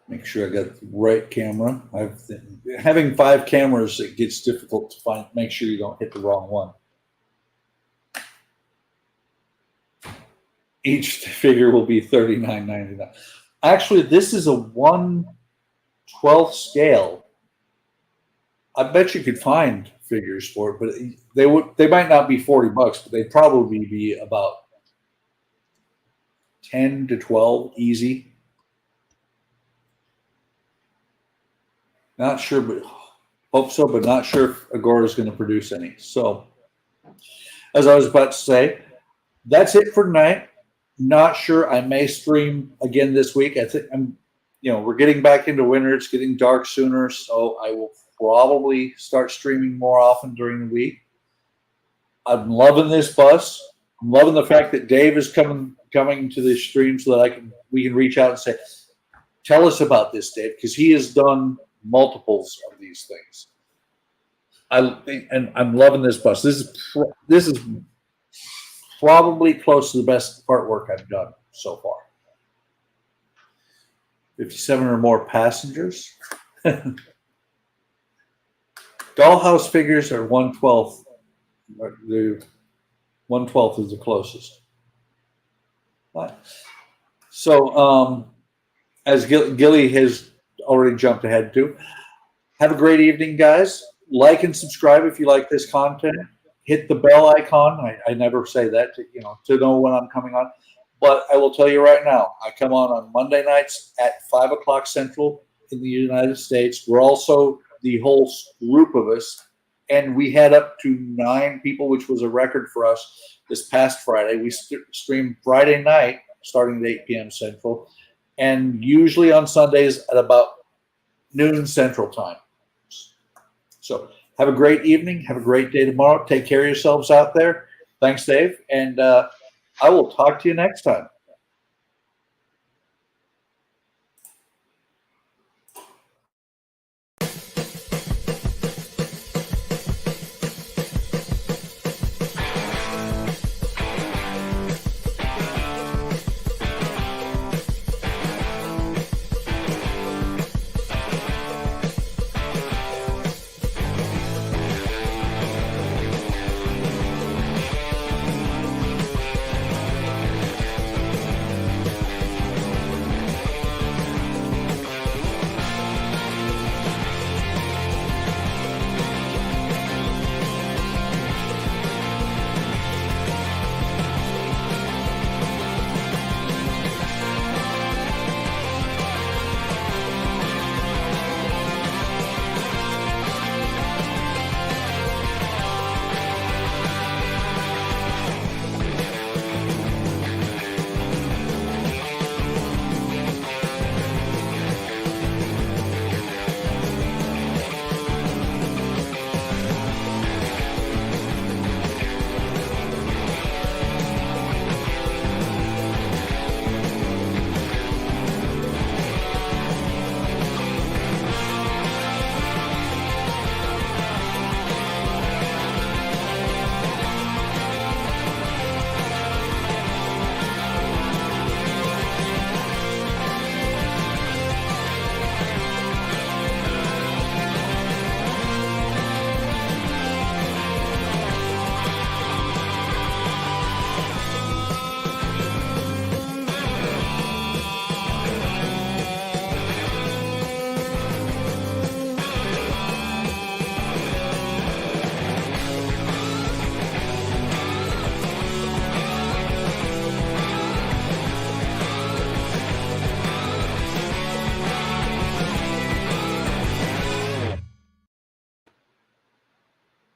Make sure I got the right camera. Having 5 cameras, it gets difficult to find. Make sure you don't hit the wrong one. Each figure will be $39.99. Actually, this is a 1/12 scale. I bet you could find figures for it, but they might not be $40, but they'd probably be about 10 to 12 easy. Not sure, but hope so, but not sure if Agora is going to produce any. So, as I was about to say, that's it for tonight. Not sure. I may stream again this week. I think we're getting back into winter. It's getting dark sooner, so I will probably start streaming more often during the week. I'm loving this bus. I'm loving the fact that Dave is coming to the stream so that we can reach out and say, tell us about this, Dave, because he has done multiples of these things. I'm loving this bus. This is probably close to the best part work I've done so far. 57 or more passengers. Dollhouse figures are 1/12. The 1/12 is the closest. But, so, as Gilly has already jumped ahead to, have a great evening, guys. Like and subscribe if you like this content. Hit the bell icon. I never say that to know when I'm coming on. But I will tell you right now, I come on Monday nights at 5 o'clock Central in the United States. We're also the whole group of us, and we had up to 9 people, which was a record for us this past Friday. We streamed Friday night starting at 8 p.m. Central, and usually on Sundays at about noon Central Time. So have a great evening. Have a great day tomorrow. Take care of yourselves out there. Thanks, Dave. And I will talk to you next time.